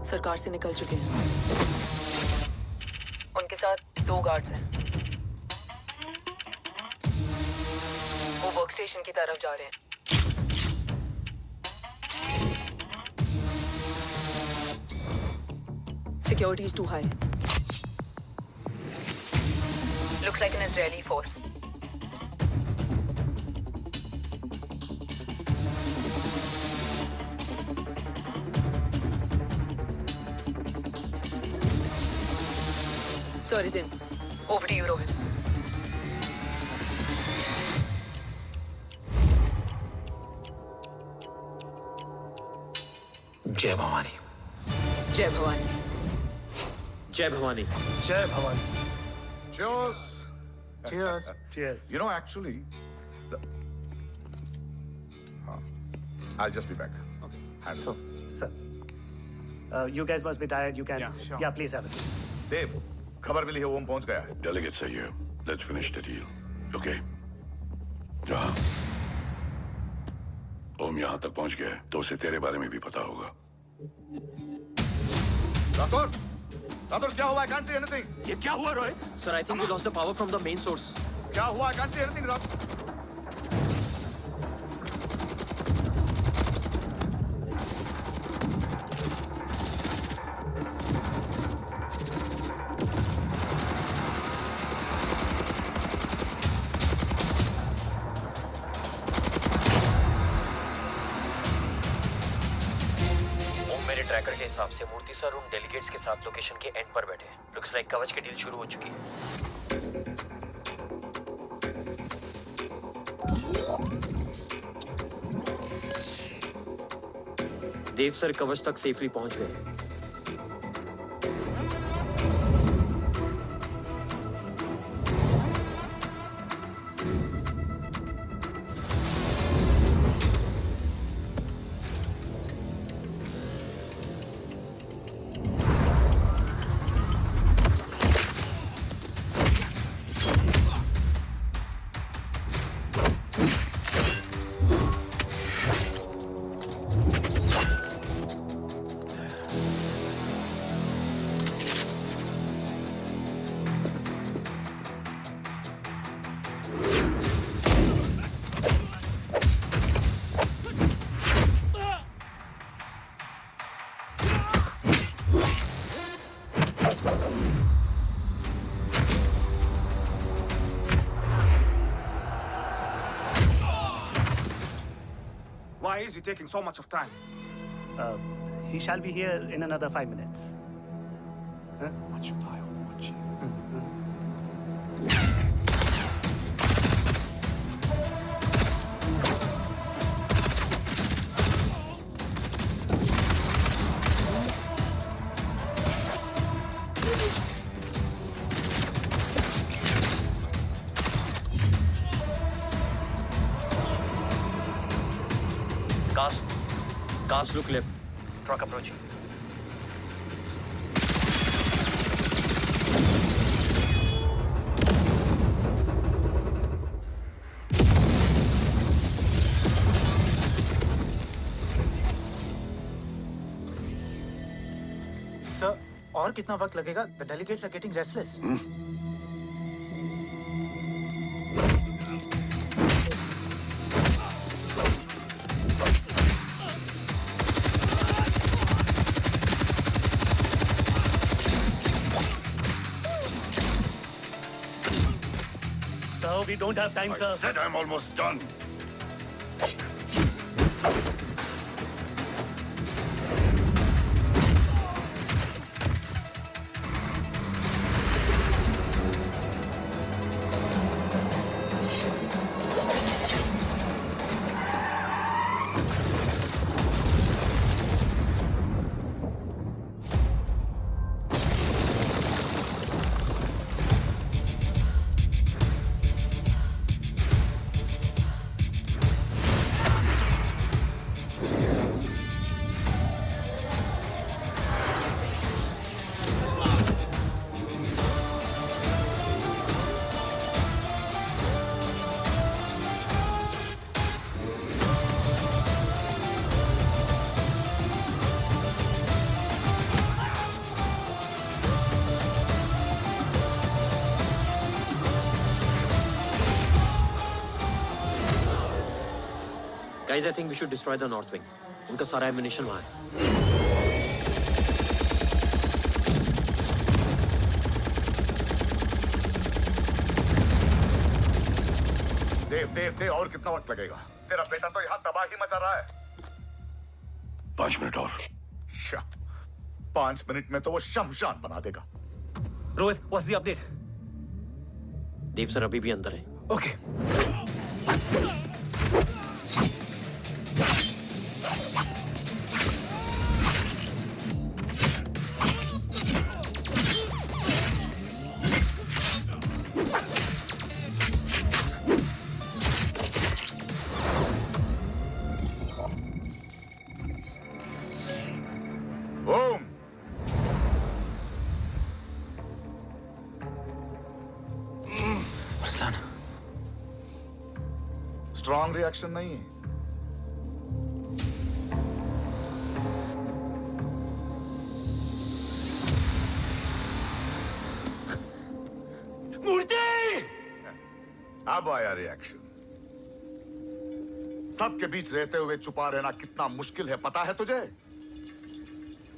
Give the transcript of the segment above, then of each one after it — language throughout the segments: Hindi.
सरकार से निकल चुके हैं। उनके साथ 2 गार्ड्स हैं। वो वर्क स्टेशन की तरफ जा रहे हैं। Security is too high. Looks like an Israeli force. Sir is in. Over to you, Rohit. जय भवानी। जय भवानी। जय भवानी। जय Bhavani. Cheers. Cheers. Cheers. You know, actually, I'll just be back. Okay. Hands up. Sir, you guys must be tired. You can. Yeah, sure. Yeah, please have a seat. Dave, खबर मिली है ओम पहुंच गया है। Delegates are here. Let's finish the deal. Okay? जहाँ ओम यहाँ तक पहुंच गया है, तो उसे तेरे बारे में भी पता होगा। राठौर, राठौर क्या हुआ? I can't see anything. ये क्या हुआ Rohit? Sir, I think we lost the power from the main source. क्या हुआ? I can't see anything, Rathore. Tracker के हिसाब से मूर्ति सर उन डेलीगेट्स के साथ लोकेशन के एंड पर बैठे हैं। लुक्स लाइक कवच की डील शुरू हो चुकी है। देव सर कवच तक सेफली पहुंच गए। Why is he taking so much of time? He shall be here in another 5 minutes. Huh? What should I watch? Cast look left. Truck approaching. Sir, और कितना वक्त लगेगा? The delegates are getting restless. We don't have time, sir. I said I'm almost done. Guys, I think we should destroy the north wing. उनका सारा ammunition वहाँ है. देव और कितना वक्त लगेगा? तेरा बेटा तो यहाँ तबाही मचा रहा है. 5 मिनट और. 5 मिनट में तो वो शमशान बना देगा. Rohit, what's the update? Dev sir अभी भी अंदर है. Okay. स्ट्रॉन्ग रिएक्शन नहीं है. मूर्ति! अब आया रिएक्शन. सबके बीच रहते हुए छुपा रहना कितना मुश्किल है पता है तुझे?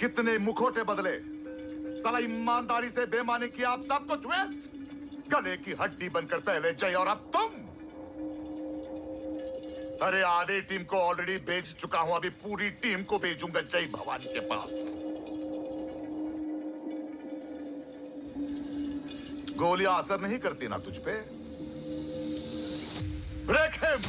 कितने मुखौटे बदले. साला ईमानदारी से बेमानी किया आप सब कुछ वेस्ट. गले की हड्डी बनकर पहले जय और अब तुम. अरे आधे टीम को ऑलरेडी भेज चुका हूं. अभी पूरी टीम को भेजूंगा जय भवानी के पास. गोलियां असर नहीं करती ना तुझ पे. Break him.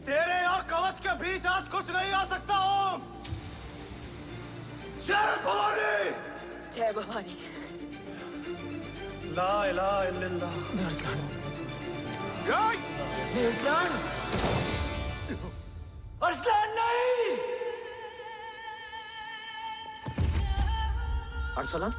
तेरे और कवच के बीच आज कुछ नहीं आ सकता. ओम, जय भवानी. जय भवानी. ला इलाहा इल्लल्लाह. अरसलान. अरसलान. अरसलान नहीं. अरसलान.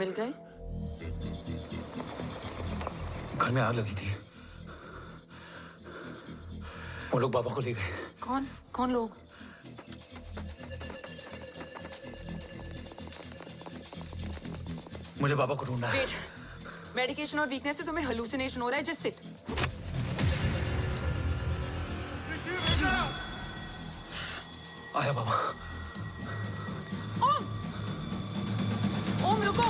मिल गए? घर में आग लगी थी. वो लोग बाबा को ले गए. कौन कौन लोग? मुझे बाबा को ढूंढना है. मेडिकेशन और वीकनेस से तुम्हें हेलुसिनेशन हो रहा है. Just sit. आया बाबा. ओम, ओम रुको.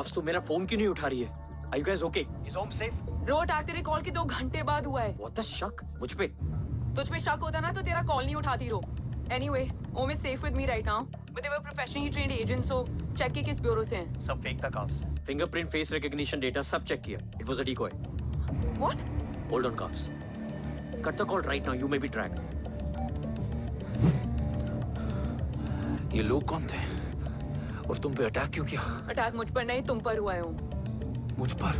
कॉप्स तो मेरा फोन क्यों नहीं उठा रही है? Are you guys okay? Is Om safe? रो अटैक तेरे कॉल के 2 घंटे बाद हुआ है। What the शक? मुझ पे? तुझ पे शक होता ना तो तेरा कॉल नहीं उठाती रो। Anyway, Om is safe with me right now. But they were professionally trained agents, so check के किस ब्यूरो से हैं। सब फेक था cops. Fingerprint, face recognition data सब चेक किया। It was a decoy. What? Hold on cops. Cut the call right now. You may be tracked. ये लोग कौन थे? और तुम पे अटैक क्यों किया? अटैक मुझ पर नहीं तुम पर हुआ है ओम। मुझ पर?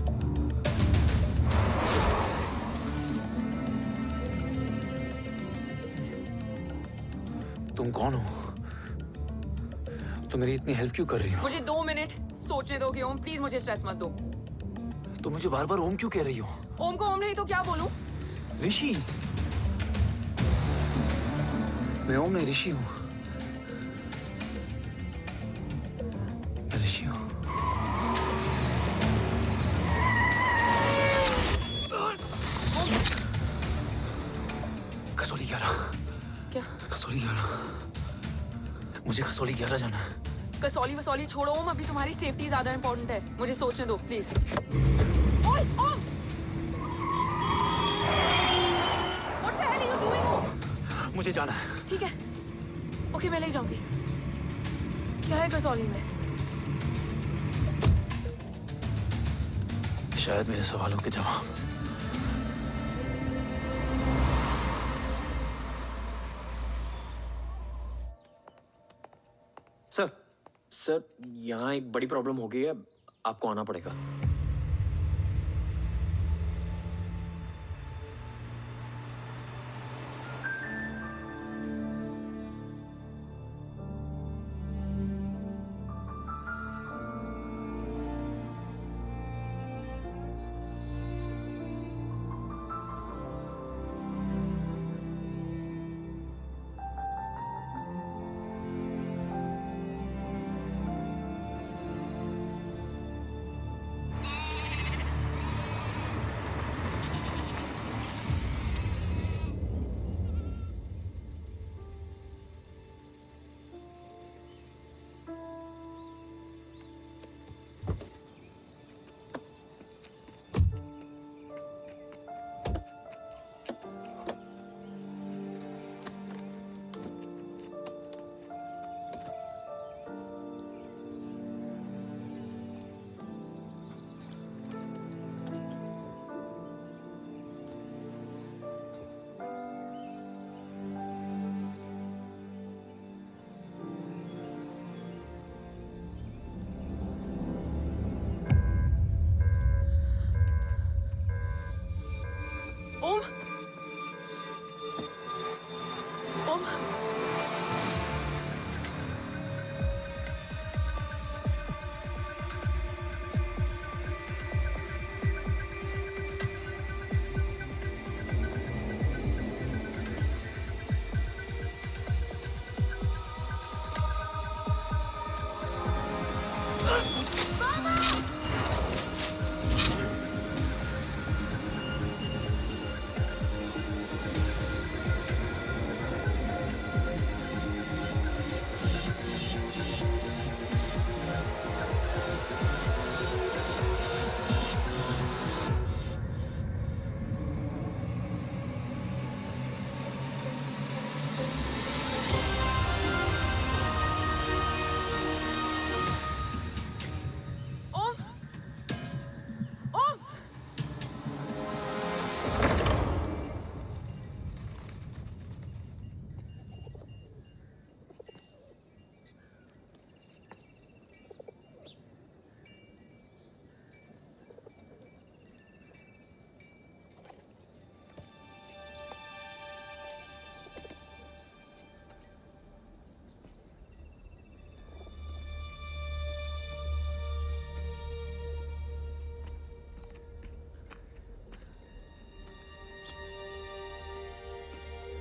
तुम कौन हो? तुम मेरी इतनी हेल्प क्यों कर रही हो? मुझे 2 मिनट सोचने दोगे ओम, प्लीज मुझे स्ट्रेस मत दो। तुम मुझे बार बार ओम क्यों कह रही हो? ओम को ओम नहीं तो क्या बोलूं? ऋषि। मैं ओम नहीं, ऋषि हूं। मैं ऋषि हूं। कसौली 11। क्या? कसौली 11। मुझे कसौली 11 जाना है। कसौली वसौली छोड़ो ओम, अभी तुम्हारी सेफ्टी ज्यादा इंपॉर्टेंट है। मुझे सोचने दो प्लीज। ओए ओम! What the hell are you doing ओम? मुझे जाना है। ठीक है। ओके मैं ले जाऊंगी। क्या है कसौली में? शायद मेरे सवालों के जवाब। सर, यहाँ एक बड़ी प्रॉब्लम हो गई है। आपको आना पड़ेगा।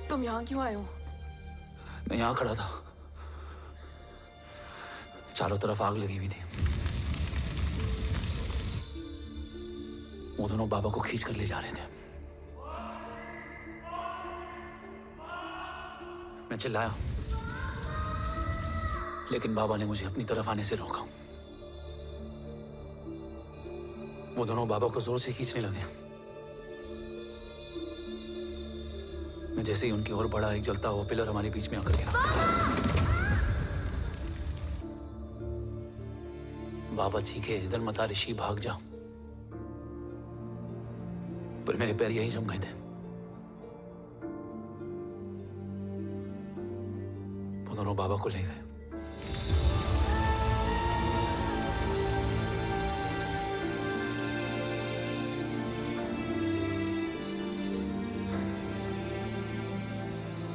तुम यहाँ क्यों आए हो? मैं यहाँ खड़ा था। चारों तरफ आग लगी हुई थी। वो दोनों बाबा को खींच कर ले जा रहे थे। मैं चिल्लाया, लेकिन बाबा ने मुझे अपनी तरफ आने से रोका। वो दोनों बाबा को जोर से खींचने लगे। मैं जैसे ही उनकी ओर बढ़ा, एक जलता हुआ पिलर हमारे बीच में आकर गिरा। बाबा चीखे, इधर मत आ ऋषि, भाग जा। पर मेरे पैर यहीं जम गए थे। वो दोनों बाबा को ले गए।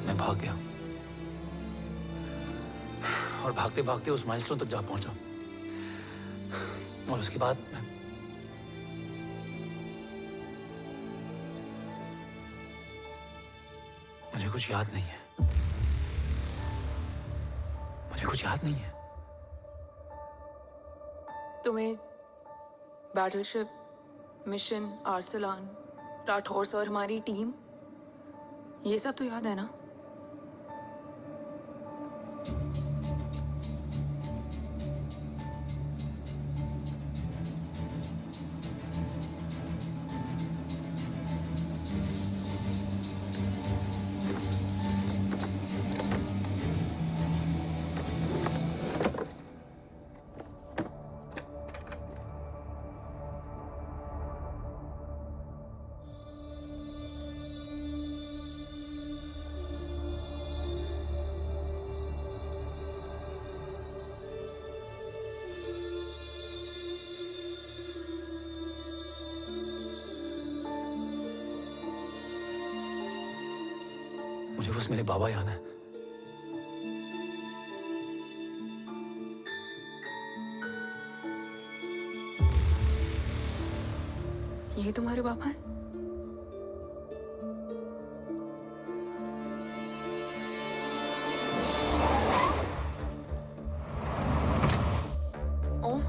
मैं भाग गया और भागते भागते उस माइलस्टोन तक जा पहुंचा। और उसके बाद मुझे कुछ याद नहीं है। मुझे कुछ याद नहीं है। तुम्हें बैटलशिप, मिशन, आर्सलान, राठौर और हमारी टीम, ये सब तो याद है ना? मुझे बस मेरे बाबा याद है। ये तुम्हारे बाबा हैं? ओम,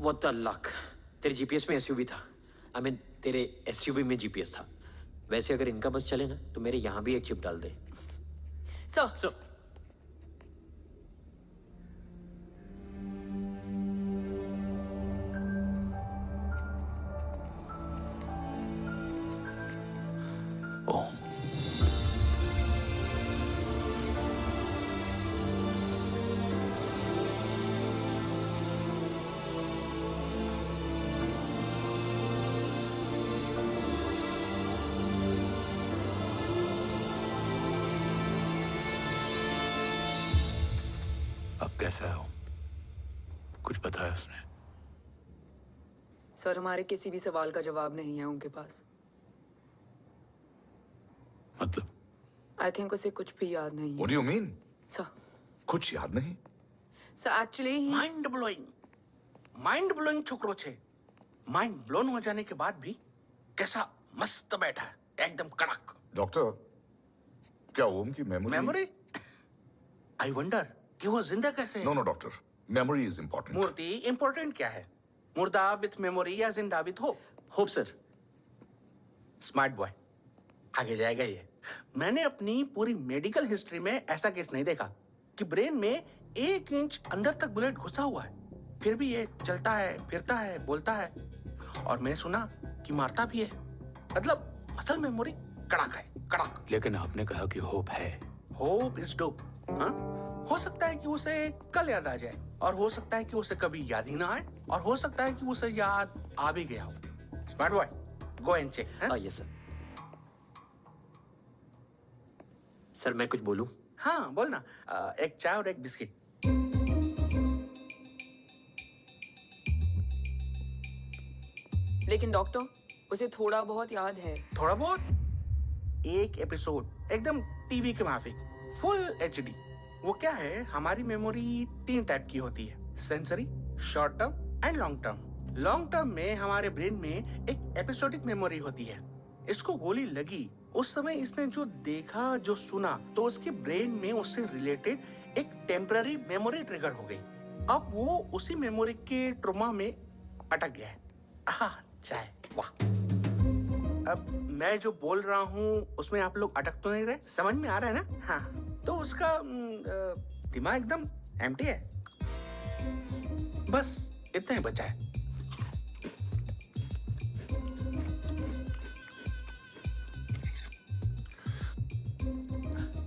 What the luck? तेरे जीपीएस में एसयूवी था। I mean, तेरे एसयूवी में जीपीएस था। वैसे अगर इनका बस चले ना, तो मेरे यहाँ भी एक चिप डाल दे। सर। ओम, अब कैसा है? कुछ बताया उसने? सर, हमारे किसी भी सवाल का जवाब नहीं है उनके पास। मतलब? आई थिंक उसे कुछ भी याद नहीं What है। do you mean? सर, कुछ याद नहीं? सर एक्चुअली माइंड ब्लोइंग छोकरो छे। माइंड ब्लोन हो जाने के बाद भी कैसा मस्त बैठा है, एकदम कड़क। डॉक्टर, क्या ओम की मेमोरी? आई वंडर कि वो जिंदा कैसे है? No doctor, memory is important. मूर्ति इंपॉर्टेंट क्या है? मुर्दा विथ मेमोरी या जिंदा with hope? Hope sir. Smart boy, आगे जाएगा ये। मैंने अपनी पूरी मेडिकल हिस्ट्री में ऐसा केस नहीं देखा कि ब्रेन में 1 इंच अंदर तक बुलेट घुसा हुआ है, फिर भी ये चलता है, फिरता है, बोलता है, और मैंने सुना कि मारता भी है। मतलब असल मेमोरी कड़क है, कड़क। लेकिन आपने कहा कि होप है। Hope is dope. हाँ, हो सकता है कि उसे कल याद आ जाए, और हो सकता है कि उसे कभी याद ही ना आए, और हो सकता है कि उसे याद आ भी गया हो। Smart boy, go and check. Yes sir. Sir मैं कुछ बोलूं? हाँ बोल ना। एक चाय और एक बिस्किट। लेकिन डॉक्टर, उसे थोड़ा बहुत याद है। थोड़ा बहुत? एक एपिसोड एकदम टीवी के माफिक, फुल एचडी। वो क्या है, हमारी मेमोरी 3 टाइप की होती है, sensory, short term and long term. Long term में हमारे ब्रेन में एक एपिसोडिक मेमोरी होती है। इसको गोली लगी उस समय इसने जो देखा, जो सुना, तो उसके ब्रेन में उससे रिलेटेड एक टेम्पररी मेमोरी ट्रिगर हो गई। अब वो उसी मेमोरी के ट्रॉमा में अटक गया है। चाय। वाह। अब मैं जो बोल रहा हूँ उसमें आप लोग अटक तो नहीं रहे? समझ में आ रहा है ना? हाँ, तो उसका दिमाग एकदम एम्प्टी है। बस इतना ही बचा है।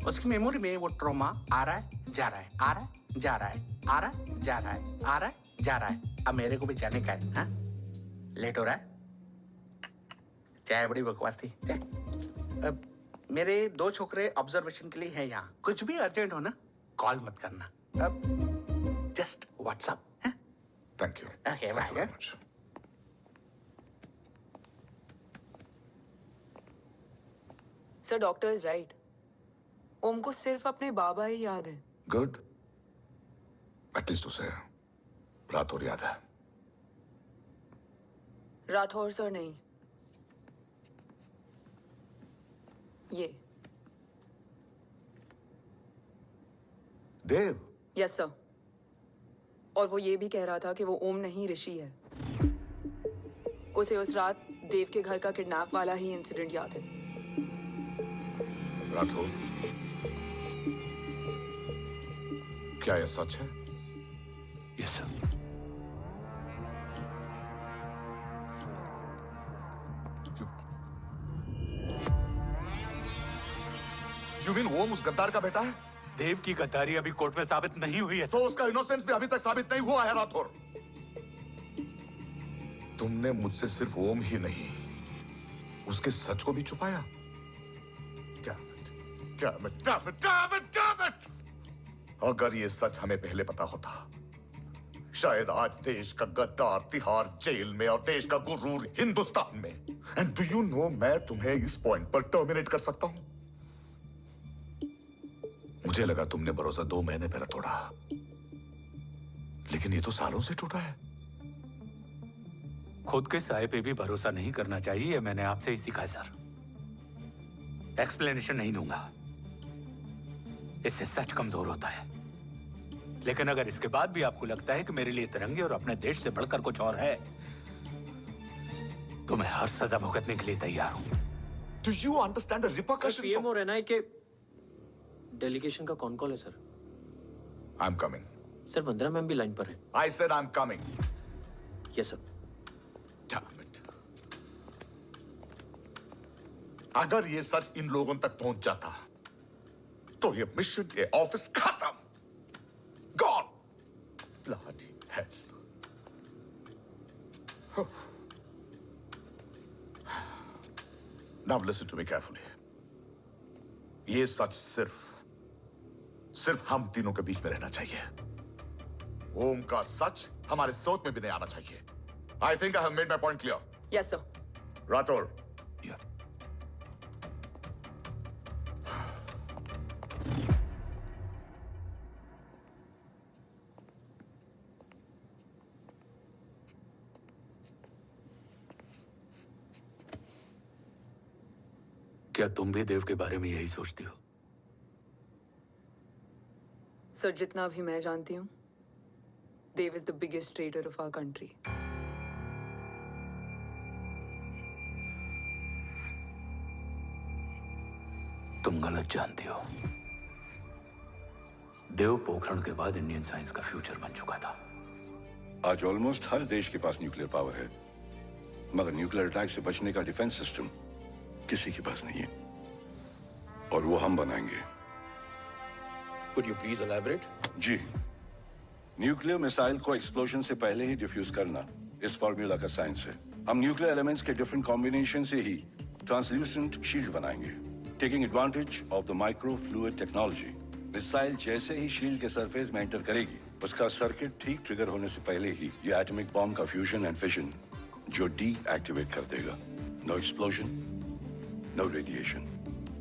उसकी मेमोरी में वो ट्रॉमा आ रहा है, जा रहा है, आ रहा है, जा रहा है, आ रहा है, जा रहा है, आ रहा है, जा रहा है। अब मेरे को भी जाने का है। हाँ, लेट हो रहा है। चाय बड़ी बकवास थी। अब मेरे 2 छोकरे ऑब्जर्वेशन के लिए हैं यहाँ। कुछ भी अर्जेंट हो ना, कॉल मत करना। अब just WhatsApp. Thank you. Okay, bye. Sir, doctor is right. Om को सिर्फ अपने बाबा ही याद है। गुड। एटलीस्ट उसे राठौर याद है। राठौर सर नहीं, ये देव। Yes sir. और वो ये भी कह रहा था कि वो ओम नहीं, ऋषि है। उसे उस रात देव के घर का किडनैप वाला ही इंसिडेंट याद है। राठौर, क्या यह सच है? Yes sir. यू मीन ओम उस गद्दार का बेटा है? देव की गद्दारी अभी कोर्ट में साबित नहीं हुई है। तो उसका इनोसेंस भी अभी तक साबित नहीं हुआ है राठौर। तुमने मुझसे सिर्फ ओम ही नहीं, उसके सच को भी छुपाया। Damn it! अगर ये सच हमें पहले पता होता, शायद आज देश का गद्दार तिहाड़ जेल में और देश का गुरूर हिंदुस्तान में। एंड डू यू नो, मैं तुम्हें इस पॉइंट पर टर्मिनेट कर सकता हूं। मुझे लगा तुमने भरोसा 2 महीने पहले तोड़ा, लेकिन ये तो सालों से टूटा है। खुद के साये पे भी भरोसा नहीं करना चाहिए, मैंने आपसे ही सीखा है सर। एक्सप्लेनेशन नहीं दूंगा, इससे सच कमजोर होता है। लेकिन अगर इसके बाद भी आपको लगता है कि मेरे लिए तिरंगे और अपने देश से बढ़कर कुछ और है, तो मैं हर सजा भुगतने के लिए तैयार हूं। Do you understand the repercussions? PM और एनआई के डेलीगेशन का कौन कॉल है sir? I'm coming. Sir, Vandana ma'am भी लाइन पर है। I said I'm coming. Yes sir. Damn it. अगर ये सच इन लोगों तक पहुंच जाता, तो ये मिशन, ये ऑफिस खत्म। Gone. Bloody hell. Now listen to me carefully. ये सच सिर्फ हम तीनों के बीच में रहना चाहिए। ओम का सच हमारे सोच में भी नहीं आना चाहिए। I think I have made my point clear. Yes sir. Rathore, क्या तुम भी देव के बारे में यही सोचती हो? सर, जितना भी मैं जानती हूँ, Dev is the biggest trader of our country. तुम गलत जानती हो। देव पोखरण के बाद इंडियन साइंस का फ्यूचर बन चुका था। आज ऑलमोस्ट हर देश के पास न्यूक्लियर पावर है, मगर न्यूक्लियर अटैक से बचने का डिफेंस सिस्टम किसी के पास नहीं है, और वो हम बनाएंगे। Could you please elaborate? जी, न्यूक्लियर मिसाइल को एक्सप्लोजन से पहले ही डिफ्यूज करना इस फॉर्मूला का साइंस है। हम न्यूक्लियर एलिमेंट्स के डिफरेंट कॉम्बिनेशन से ही ट्रांसल्यूसेंट शील्ड बनाएंगे, taking advantage of the micro fluid technology. Missile जैसे ही शील्ड के सरफेस में एंटर करेगी, उसका सर्किट ठीक ट्रिगर होने से पहले ही ये एटॉमिक बॉम्ब का फ्यूजन एंड फिशन जो डीएक्टिवेट कर देगा। No explosion, no radiation.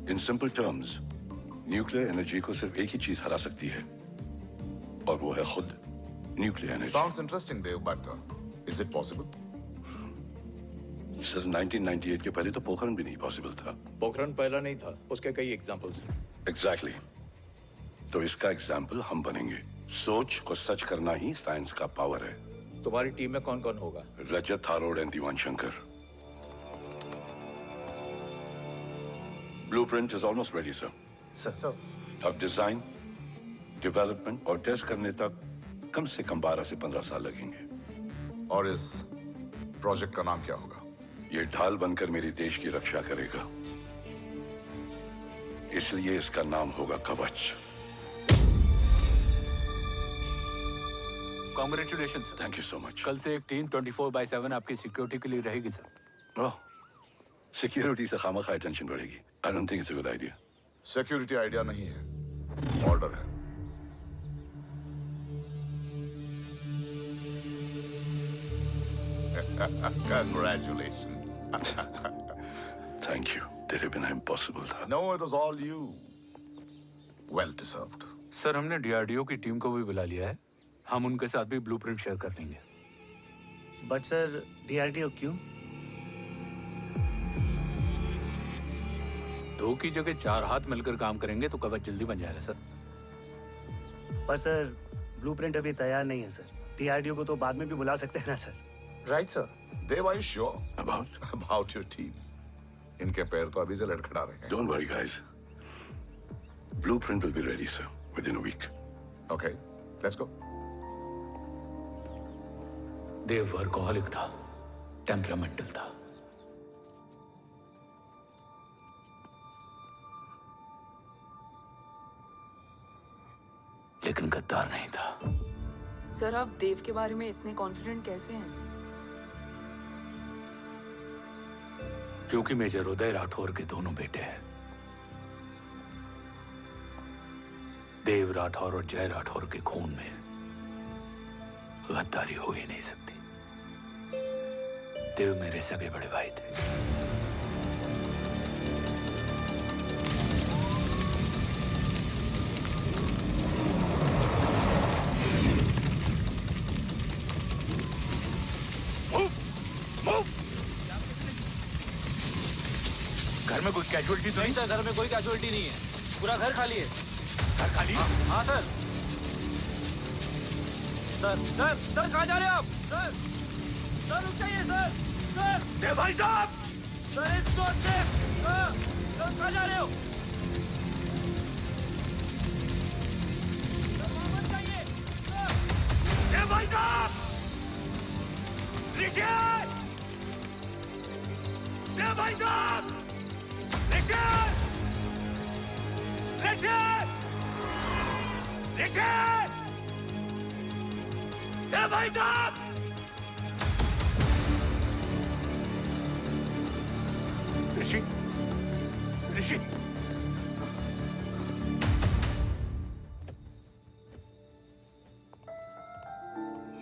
In simple terms, nuclear energy को सिर्फ एक ही चीज हरा सकती है, और वो है खुद nuclear energy. Sounds interesting, Dev, but is it possible? Sir, 1998 के पहले तो पोखरण भी नहीं पॉसिबल था। पोखरण पहला नहीं था, उसके कई एग्जांपल्स हैं। एग्जैक्टली। तो इसका एग्जाम्पल हम बनेंगे। सोच को सच करना ही साइंस का पावर है। तुम्हारी टीम में कौन कौन होगा? Rajat, Tharod and Diwan Shankar. Blueprint is almost ready sir. Sir अब डिजाइन, डेवलपमेंट और टेस्ट करने तक कम से कम 12 से 15 साल लगेंगे। और इस प्रोजेक्ट का नाम क्या होगा? ये ढाल बनकर मेरे देश की रक्षा करेगा, इसलिए इसका नाम होगा कवच। Congratulation sir. Thank you so much. कल से एक टीम 24/7 आपकी सिक्योरिटी के लिए रहेगी सर। ओह, सिक्योरिटी से खामखा टेंशन बढ़ेगी। I don't think it's a good idea. Security idea नहीं है, ऑर्डर है। Congratulations. Thank you. तेरे बिना इम्पॉसिबल था। No, it was all you. Well deserved. Sir हमने डीआरडीओ की टीम को भी बुला लिया है, हम उनके साथ भी ब्लूप्रिंट शेयर कर लेंगे। बट सर डीआरडीओ क्यों? 2 की जगह 4 हाथ मिलकर काम करेंगे तो कवच जल्दी बन जाएगा सर। पर सर ब्लूप्रिंट अभी तैयार नहीं है सर। डीआरडीओ को तो बाद में भी बुला सकते हैं ना sir. Right, sir. Dev, are you sure about your team? इनके पैर तो अभी से लड़खड़ा रहे हैं। Don't worry, guys. Blueprint will be ready, sir, within a week. Okay, let's go. Dev workaholic था, टेम्परामेंटल था। लेकिन गद्दार नहीं था। सर आप देव के बारे में इतने कॉन्फिडेंट कैसे हैं? क्योंकि मेजर उदय राठौर के दोनों बेटे हैं। देव राठौर और जय राठौर के खून में गद्दारी हो ही नहीं सकती। देव मेरे सगे बड़े भाई थे। घर में कोई कैजुअलिटी तो नहीं? सर घर में कोई कैजुअलिटी नहीं है, पूरा घर खाली है। घर खाली? हाँ सर। सर कहाँ जा रहे हैं आप? सर रुक जाइए सर। देव भाई साहब! सर इस सोच से सर कहाँ जा रहे हो? सर वापस जाइए। देव भाई साहब! ऋषि! देव भाई साहब! ऋषि! देव भाई साहब! ऋषि!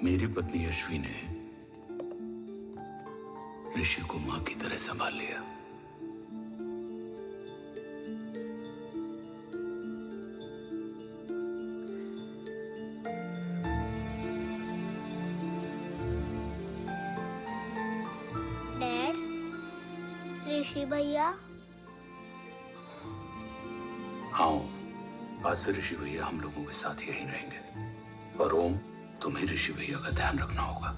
मेरी पत्नी अश्वी ने ऋषि को मां की तरह संभाल लिया। डैड, ऋषि भैया। हाँ, आज से ऋषि भैया हम लोगों के साथ यहीं रहेंगे। और ओम, तुम्हें ऋषि भैया का ध्यान रखना होगा।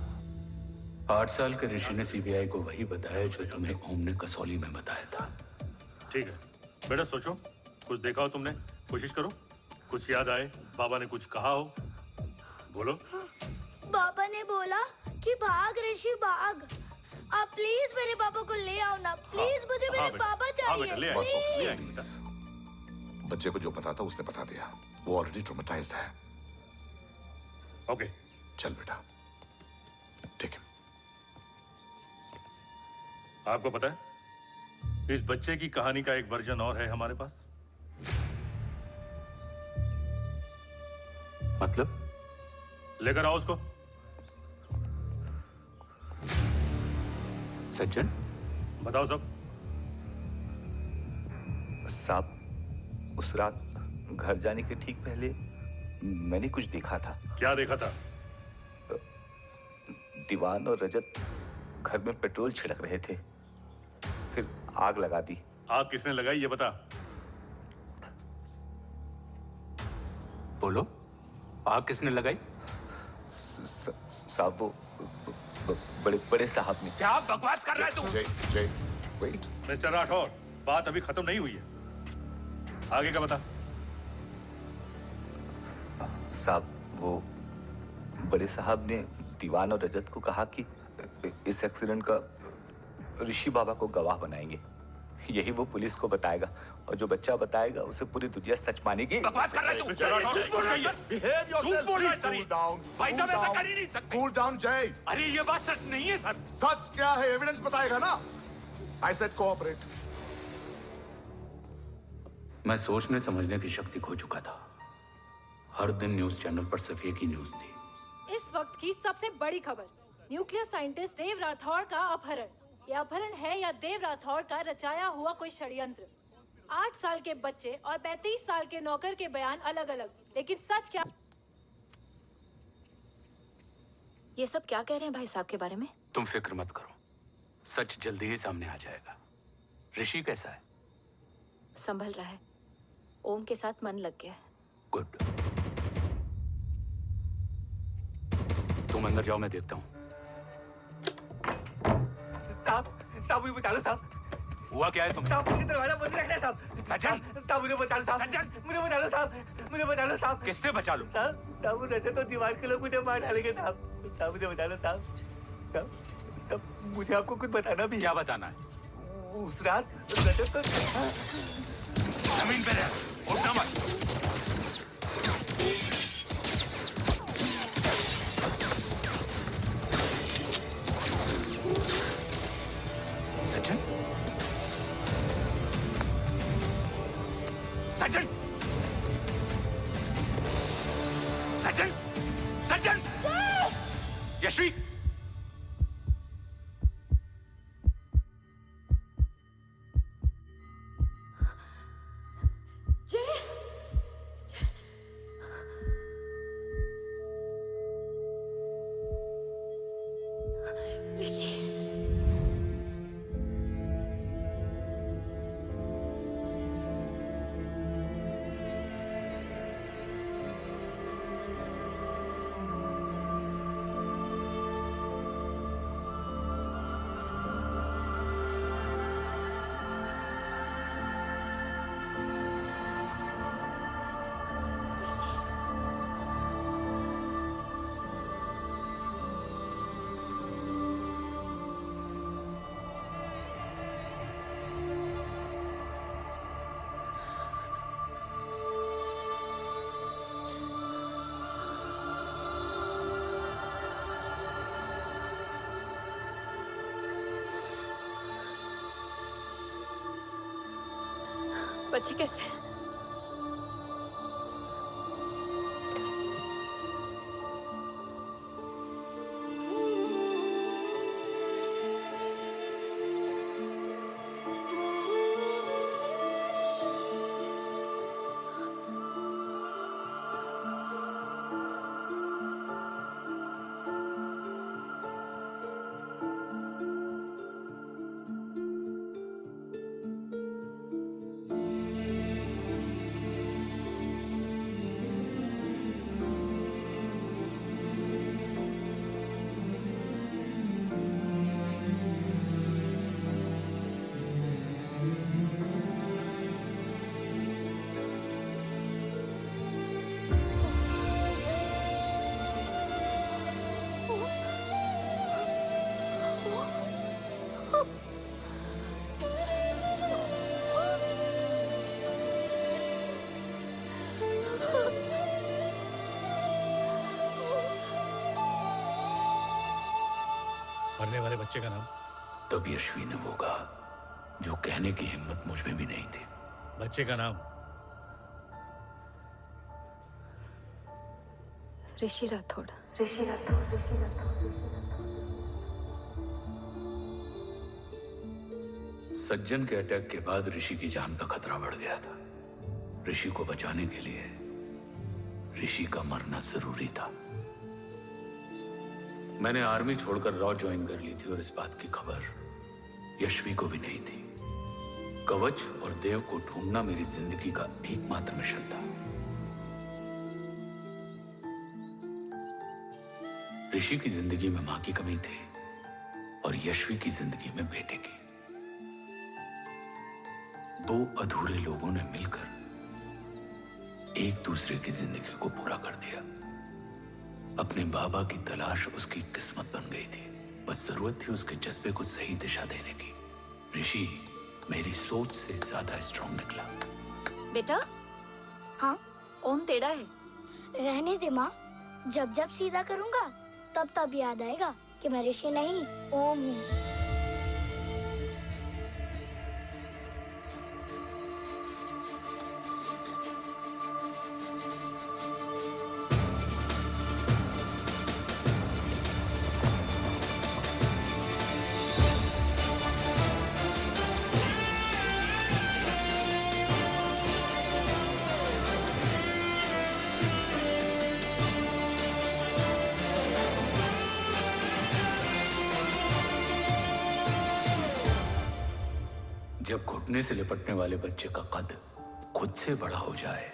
8 साल के ऋषि ने सीबीआई को वही बताया जो तुम्हें ओम ने कसौली में बताया था। ठीक है बेटा, सोचो, कुछ देखा हो तुमने, कोशिश करो, कुछ याद आए, बाबा ने कुछ कहा हो, बोलो। पापा ने बोला कि भाग ऋषि भाग। आप प्लीज मेरे पापा को ले आओ ना, प्लीज। मुझे मेरे पापा चाहिए। प्लीज। बच्चे को जो पता था उसने बता दिया, वो ऑलरेडी ट्रॉमेटाइज्ड है। ओके चल बेटा, ठीक है। आपको पता है इस बच्चे की कहानी का एक वर्जन और है हमारे पास। मतलब? लेकर आओ उसको। सज्जन, बताओ सब। साहब, उस रात घर जाने के ठीक पहले मैंने कुछ देखा था। क्या देखा था? दीवान और रजत घर में पेट्रोल छिड़क रहे थे, फिर आग लगा दी। आग किसने लगाई ये बता। बोलो, आग किसने लगाई? साहब, वो बड़े बड़े साहब ने। क्या बकवास कर रहा है तू? जय, वेट। मिस्टर राठौर, बात अभी खत्म नहीं हुई है। आगे का बता। साहब, वो बड़े साहब ने दीवान और रजत को कहा कि इस एक्सीडेंट का ऋषि बाबा को गवाह बनाएंगे। यही वो पुलिस को बताएगा और जो बच्चा बताएगा उसे पूरी दुनिया सच मानेगी। बकवास कर रहा है तू। झूठ बोल रही है। Behave yourself, झूठ बोल रहा है please. सर ये। Cool down. भाई साहब Cool ऐसा down. कर ही नहीं सकते। Cool down, Jay. अरे ये बात सच नहीं है सर। सच क्या है? एविडेंस बताएगा ना। I said cooperate. मैं सोचने समझने की शक्ति खो चुका था। हर दिन न्यूज चैनल पर सिर्फ एक ही न्यूज थी। इस वक्त की सबसे बड़ी खबर, न्यूक्लियर साइंटिस्ट देव राठौड़ का अपहरण। यह अपहरण है या देव राठौड़ का रचाया हुआ कोई षड्यंत्र। 8 साल के बच्चे और 35 साल के नौकर के बयान अलग अलग, लेकिन सच क्या? ये सब क्या कह रहे हैं भाई साहब के बारे में? तुम फिक्र मत करो, सच जल्दी ही सामने आ जाएगा। ऋषि कैसा है? संभल रहा है। ओम के साथ मन लग गया है। गुड। तुम अंदर जाओ, मैं देखता हूँ। साहब मुझे बचा लो साहब। हुआ क्या है तुम्हें? साहब मुझे दरवाजा बंद रखना है साहब। सज्जन, साहब मुझे बचा लो साहब। मुझे बचा लो साहब। मुझे बचा लो साहब। किससे बचा लो? साहब रजत तो दीवार के लोग मुझे मार डालेंगे साहब। साहब मुझे बचा लो साहब। साहब मुझे आपको कुछ बताना भी। क्या बताना है? उस रात रजत तो जमीन पे रह, उठना मत। सज्जन, सज्जन, सज्जन, सज्जन, यश्वी, बच्चे कैसे हैं? मरने वाले बच्चे का नाम? तब यश्वी ने वो कहा जो कहने की हिम्मत मुझ में भी नहीं थी। बच्चे का नाम? ऋषि राठौड़। सज्जन के अटैक के बाद ऋषि की जान का खतरा बढ़ गया था। ऋषि को बचाने के लिए ऋषि का मरना जरूरी था। मैंने आर्मी छोड़कर रॉ ज्वाइन कर ली थी और इस बात की खबर यश्वी को भी नहीं थी। कवच और देव को ढूंढना मेरी जिंदगी का एकमात्र मिशन था। ऋषि की जिंदगी में मां की कमी थी और यश्वी की जिंदगी में बेटे की। दो अधूरे लोगों ने मिलकर एक दूसरे की जिंदगी को पूरा कर दिया। अपने बाबा की तलाश उसकी किस्मत बन गई थी, बस जरूरत थी उसके जज्बे को सही दिशा देने की। ऋषि मेरी सोच से ज्यादा स्ट्रांग निकला। बेटा, हाँ ओम टेढ़ा है। रहने दे माँ, जब जब सीधा करूँगा तब तब याद आएगा कि मैं ऋषि नहीं ओम हूँ। जब घुटने से लिपटने वाले बच्चे का कद खुद से बड़ा हो जाए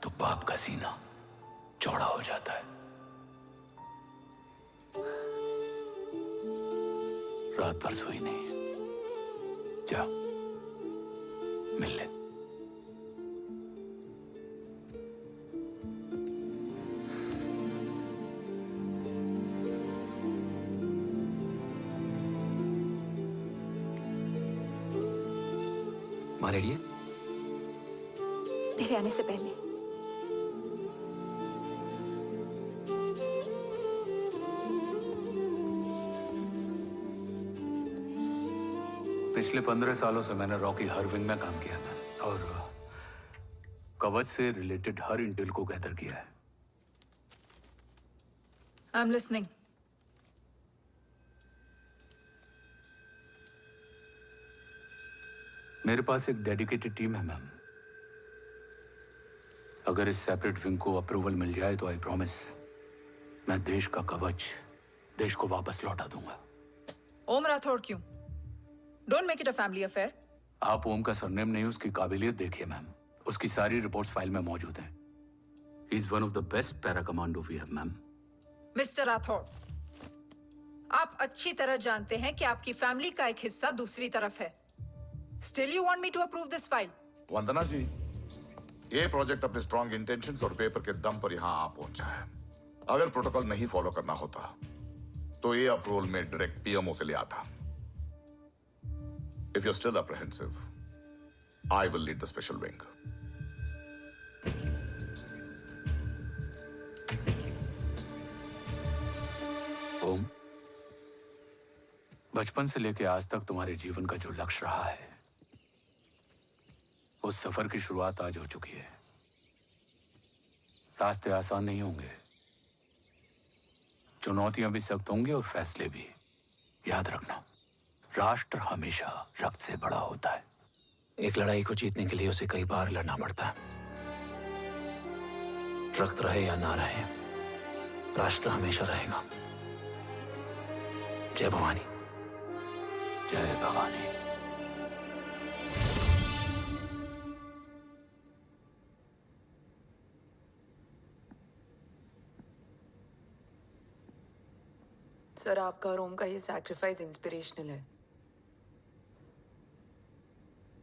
तो बाप का सीना चौड़ा हो जाता है। रात भर सोई नहीं, जा मिल ले। माँ रेडी है? तेरे आने से पहले। पिछले 15 सालों से मैंने रॉकी हर विंग में काम किया है और कवच से रिलेटेड हर इंटेल को गैदर किया है। I am listening. मेरे पास एक डेडिकेटेड टीम है मैम। अगर इस सेपरेट विंग को अप्रूवल मिल जाए तो आई प्रॉमिस मैं देश का कवच देश को वापस लौटा दूंगा। ओम राठौड़ क्यों? Don't make it a family affair. आप ओम का सरनेम नहीं, उसकी काबिलियत देखिए मैम। उसकी सारी रिपोर्ट्स फाइल में मौजूद हैं। He is one of the best para commando we have ma'am. Mister Rathod, आप अच्छी तरह जानते हैं कि आपकी फैमिली का एक हिस्सा दूसरी तरफ है। Still you want me to approve this file? वंदना जी, ये प्रोजेक्ट अपने स्ट्रॉन्ग इंटेंशंस और पेपर के दम पर यहां आ पहुंचा है। अगर प्रोटोकॉल नहीं फॉलो करना होता तो ये अप्रूवल में डायरेक्ट पीएमओ से ले आता। If you're still apprehensive, I will lead the special wing. ओम, बचपन से लेकर आज तक तुम्हारे जीवन का जो लक्ष्य रहा है, उस सफर की शुरुआत आज हो चुकी है। रास्ते आसान नहीं होंगे, चुनौतियां भी सख्त होंगी और फैसले भी। याद रखना, राष्ट्र हमेशा रक्त से बड़ा होता है। एक लड़ाई को जीतने के लिए उसे कई बार लड़ना पड़ता है। रक्त रहे या ना रहे, राष्ट्र हमेशा रहेगा। जय भवानी। जय भवानी। सर, आपका और ओम का ये सैक्रिफाइस इंस्पिरेशनल है,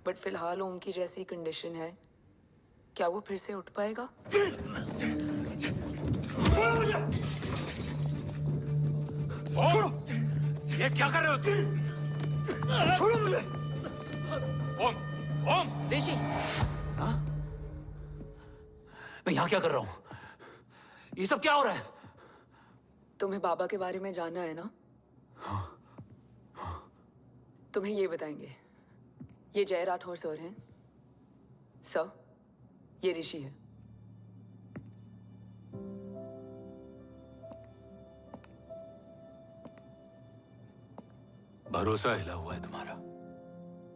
बट फिलहाल ओम की जैसी कंडीशन है, क्या वो फिर से उठ पाएगा? छोड़ो! ये क्या कर रहे हो तुम? छोड़ो मुझे! ओम! ओम! ऋषि! हाँ? मैं यहाँ क्या कर रहा हूँ? ये सब क्या हो रहा है? तुम्हें बाबा के बारे में जानना है ना? तुम्हें ये बताएंगे। ये जय राठौर सर हैं। सर, ये ऋषि है। भरोसा हिला हुआ है तुम्हारा।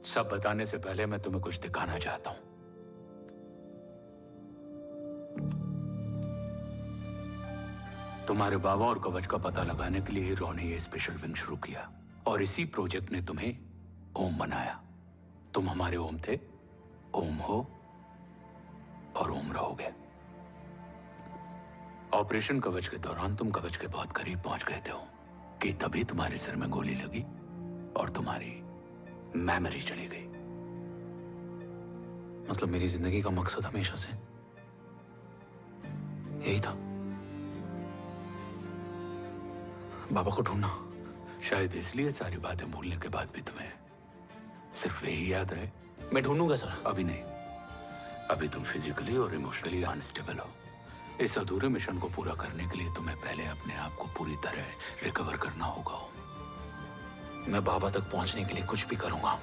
सब बताने से पहले मैं तुम्हें कुछ दिखाना चाहता हूं। तुम्हारे बाबा और कवच का पता लगाने के लिए रॉ ने ये स्पेशल विंग शुरू किया और इसी प्रोजेक्ट ने तुम्हें ओम बनाया। तुम हमारे ओम थे, ओम हो और ओम रहोगे। ऑपरेशन कवच के दौरान तुम कवच के बहुत करीब पहुंच गए थे कि तभी तुम्हारे सिर में गोली लगी और तुम्हारी मेमोरी चली गई। मतलब मेरी जिंदगी का मकसद हमेशा से यही था। बाबा को ढूंढना। शायद इसलिए सारी बातें भूलने के बाद भी तुम्हें सिर्फ यही याद रहे। मैं ढूंढूंगा सर। अभी नहीं। अभी तुम फिजिकली और इमोशनली अनस्टेबल हो। इस अधूरे मिशन को पूरा करने के लिए तुम्हें पहले अपने आप को पूरी तरह रिकवर करना होगा। मैं बाबा तक पहुंचने के लिए कुछ भी करूंगा।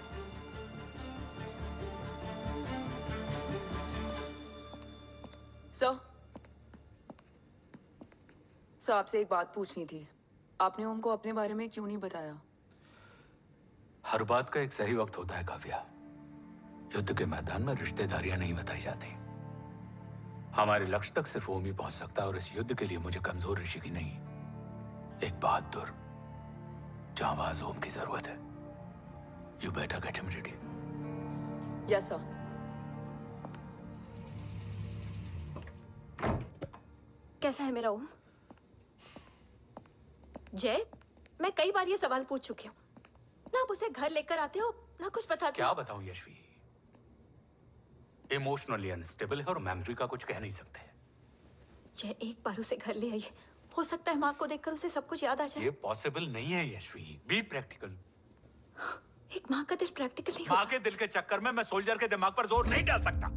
सर आपसे एक बात पूछनी थी। आपने ओम को अपने बारे में क्यों नहीं बताया? हर बात का एक सही वक्त होता है काव्या। युद्ध के मैदान में रिश्तेदारियां नहीं बताई जाती। हमारे लक्ष्य तक सिर्फ ओम ही पहुंच सकता है और इस युद्ध के लिए मुझे कमजोर ऋषि की नहीं, एक बहादुर जांबाज ओम की जरूरत है। You better get him ready. Yes sir. कैसा है मेरा ओम? जय, मैं कई बार ये सवाल पूछ चुकी हूँ। ना आप उसे घर लेकर आते हो, ना कुछ बताते क्या हो। बताऊं यशवी? इमोशनली अनस्टेबल है और मेमोरी का कुछ कह नहीं सकते। जय, एक बार उसे घर ले आइए। हो सकता है माँ को देखकर उसे सब कुछ याद आ जाए। ये पॉसिबल नहीं है यशवी। Be practical. एक माँ का दिल प्रैक्टिकल नहीं माँ के दिल के चक्कर में मैं सोल्जर के दिमाग पर जोर नहीं डाल सकता।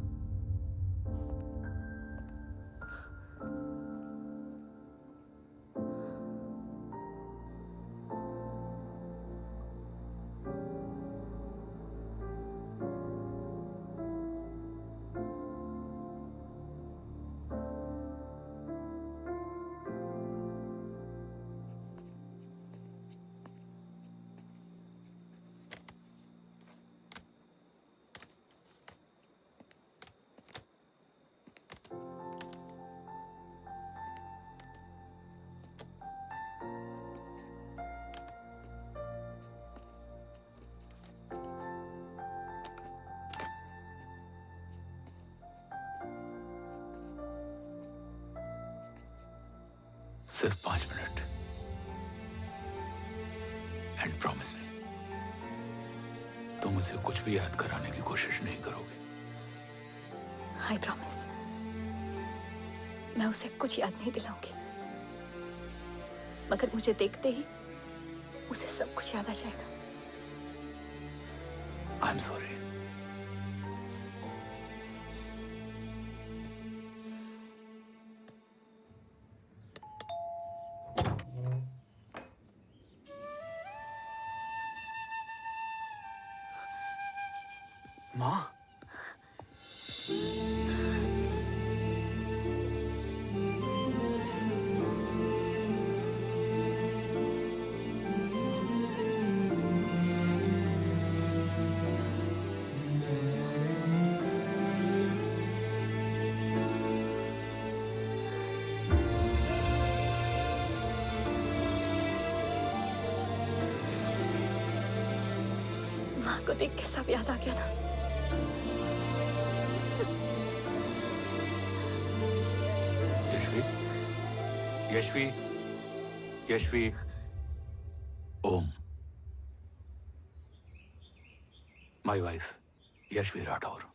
सिर्फ 5 मिनट। एंड प्रॉमिस मी, तुम उसे कुछ भी याद कराने की कोशिश नहीं करोगे। I promise. मैं उसे कुछ याद नहीं दिलाऊंगी, मगर मुझे देखते ही उसे सब कुछ याद आ जाएगा। I am sorry. माँ, माँ को देख के सब याद आ गया ना। Yashvi, Yashvi, Om, my wife Yashvi Rathore.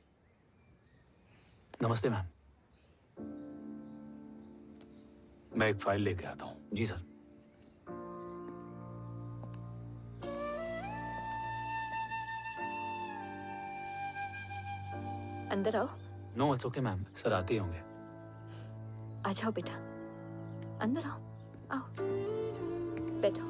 नमस्ते मैम। मैं एक फाइल लेके आता हूं। जी सर। अंदर आओ। No it's okay ma'am, sir आते ही होंगे। आ जाओ बेटा, अंदर आओ। आओ, बैठो।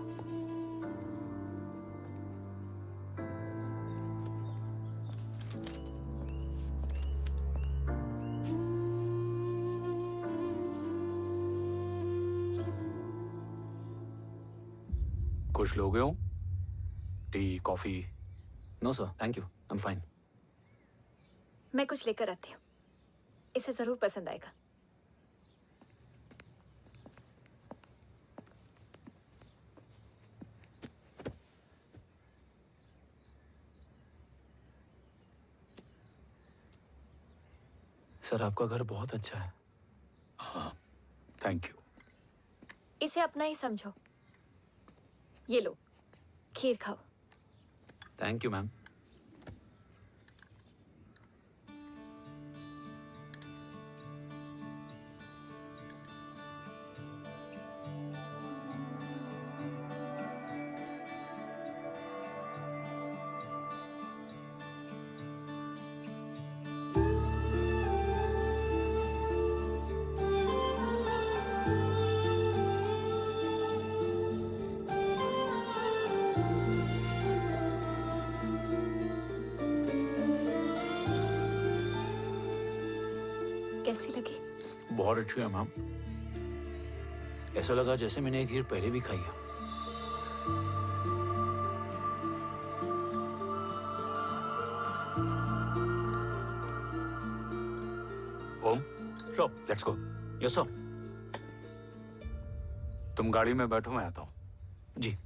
कुछ लोगे हो? Tea, coffee? No sir, thank you, I am fine. मैं कुछ लेकर आती हूँ, इसे जरूर पसंद आएगा। सर आपका घर बहुत अच्छा है। हाँ, थैंक यू। इसे अपना ही समझो। ये लो, खीर खाओ। Thank you ma'am. कैसी लगी? बहुत अच्छी है मैम। ऐसा लगा जैसे मैंने एक खीर पहले भी खाई है। Om, sure, let's go. Yes sir. तुम गाड़ी में बैठो, मैं आता हूं। जी।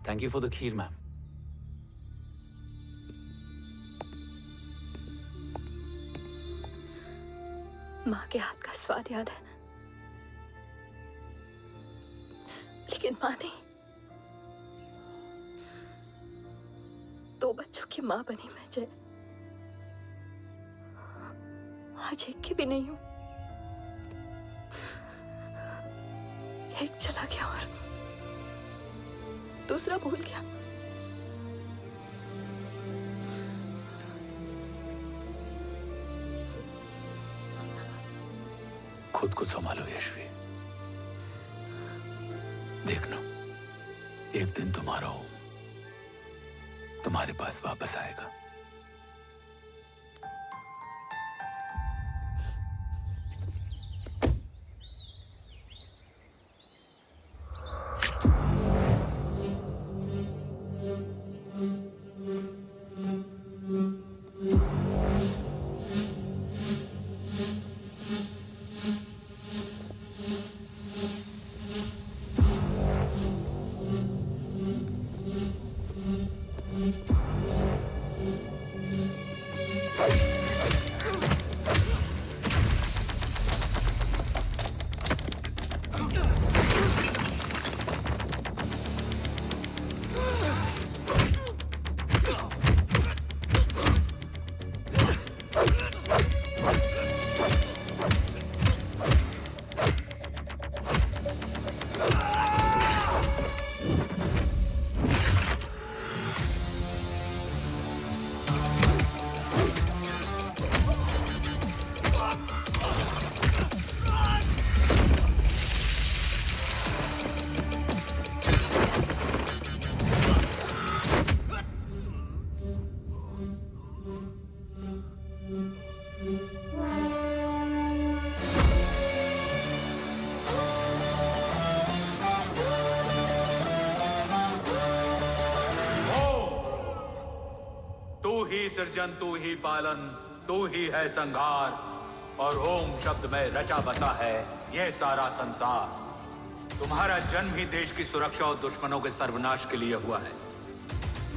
Thank you for the kheer ma'am. माँ के हाथ का स्वाद याद है, लेकिन माँ नहीं। 2 बच्चों की माँ बनी मैं जय। आज एक की भी नहीं हूं। एक चला गया और दूसरा भूल गया। खुद को संभालो यशवी। देखना, एक दिन तुम्हारा हो तुम्हारे पास वापस आएगा। सृजन तू ही पालन, तू ही है संहार, और ओम शब्द में रचा बसा है यह सारा संसार। तुम्हारा जन्म ही देश की सुरक्षा और दुश्मनों के सर्वनाश के लिए हुआ है।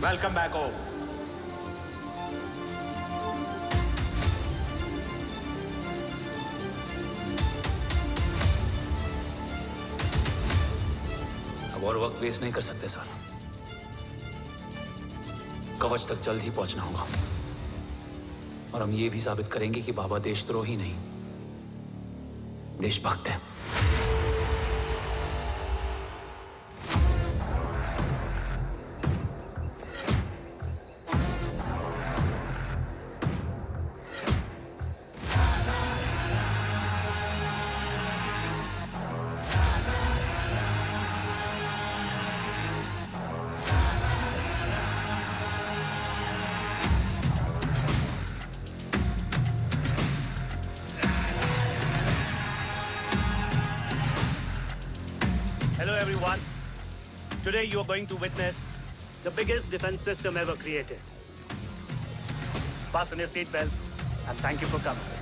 वेलकम बैक ओम। अब और वक्त वेस्ट नहीं कर सकते सर। कवच तक जल्द ही पहुंचना होगा, और हम ये भी साबित करेंगे कि बाबा देशद्रोही नहीं, देशभक्त है। Today you are going to witness the biggest defense system ever created. Fasten your seat belts and thank you for coming.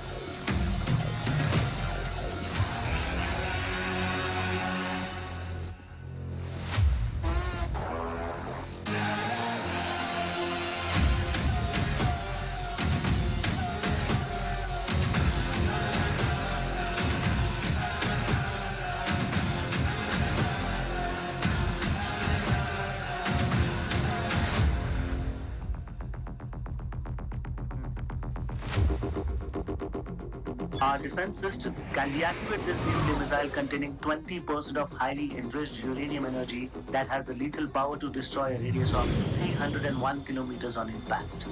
Our defense system can deactivate this nuclear missile containing 20% of highly enriched uranium energy that has the lethal power to destroy a radius of 301 kilometers on impact.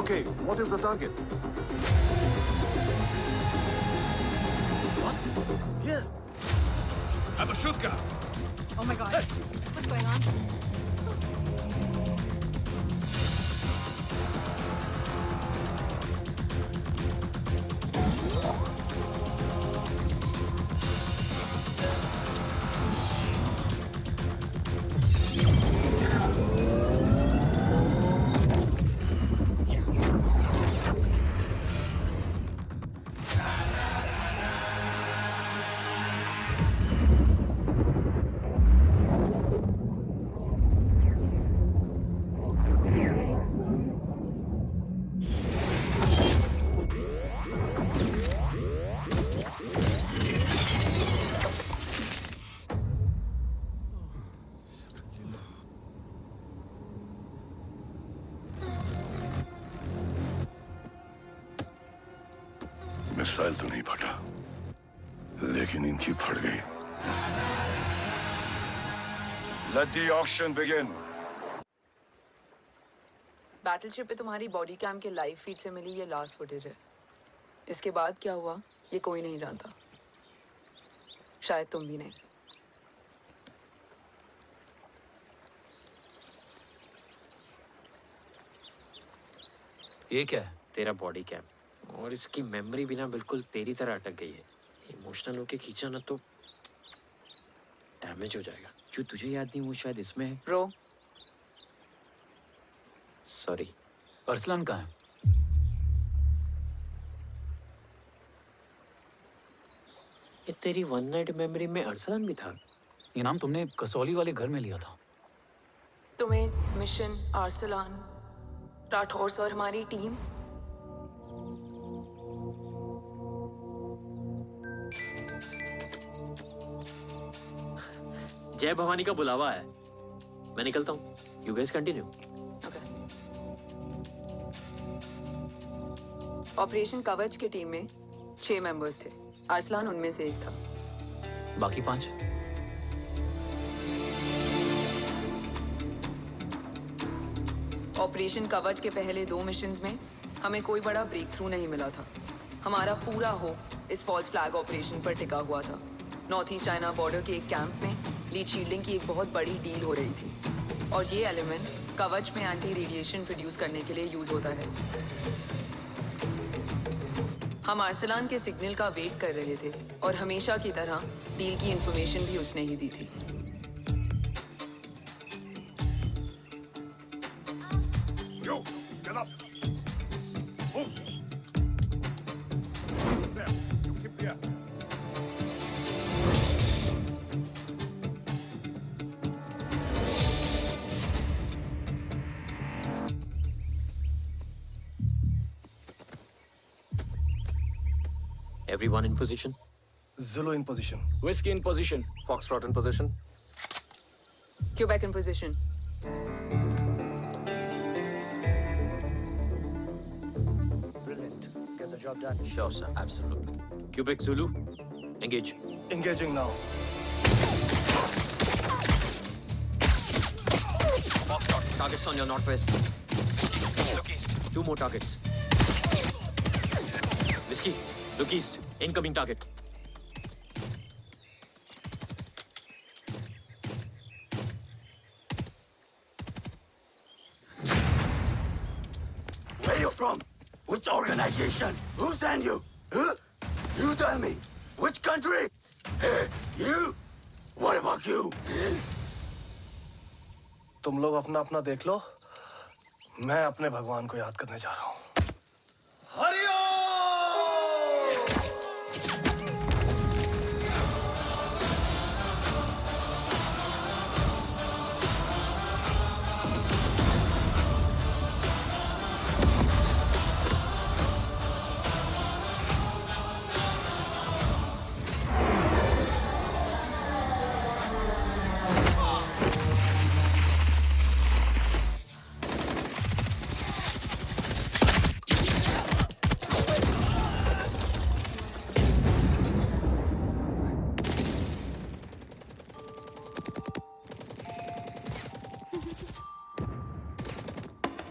Okay, what is the target? I'm a shoot guy. Oh my God. What's going on? Missile तो नहीं फटा, लेकिन इनकी फट गई। Let the auction begin. Battleship पे तुम्हारी बॉडी कैम के लाइव फीड से मिली ये लास्ट फुटेज है। इसके बाद क्या हुआ ये कोई नहीं जानता, शायद तुम भी नहीं। ये क्या है? तेरा बॉडी कैम, और इसकी मेमोरी भी ना बिल्कुल तेरी तरह अटक गई है। इमोशनल होके खींचा ना तो डैमेज हो जाएगा। जो तुझे याद नहीं वो शायद इसमें है। Bro sorry. अरसलान कहाँ है? ये तेरी वन नाइट मेमोरी में अरसलान भी था। ये नाम तुमने कसौली वाले घर में लिया था। तुम्हें मिशन, अरसलान, राठौर और हमारी टीम। जय भवानी का बुलावा है, मैं निकलता हूँ। You guys continue. ऑपरेशन कवच की टीम में 6 मेंबर्स थे, अरसलान उनमें से एक था। बाकी 5? ऑपरेशन कवच के पहले 2 मिशंस में हमें कोई बड़ा ब्रेक थ्रू नहीं मिला था। हमारा पूरा होप इस फॉल्स फ्लैग ऑपरेशन पर टिका हुआ था। नॉर्थ ईस्ट चाइना बॉर्डर के एक कैंप में लीड शील्डिंग की एक बहुत बड़ी डील हो रही थी, और ये एलिमेंट कवच में एंटी रेडिएशन प्रोड्यूस करने के लिए यूज होता है। हम अरसलान के सिग्नल का वेट कर रहे थे, और हमेशा की तरह डील की इंफॉर्मेशन भी उसने ही दी थी। Yo, get up. Move. There. Keep there. Everyone in position? Zulu in position. Whiskey in position. Foxtrot in position. Quebec in position. Brilliant. Get the job done. Sure, sir. Absolutely. Quebec Zulu, engage. Engaging now. Foxtrot, targets on your northwest. Look east. 2 more targets. Whiskey, look east. Incoming target. Where you from? Which organization? Who sent you? Huh? You tell me. Which country? Hey, you? What about you? तुम लोग अपना अपना देख लो, मैं अपने भगवान को याद करने जा रहा हूँ।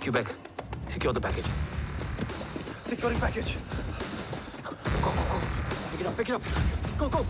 Quebec, secure the package. Securing package. Go, go, go. Pick it up, pick it up. Go, go.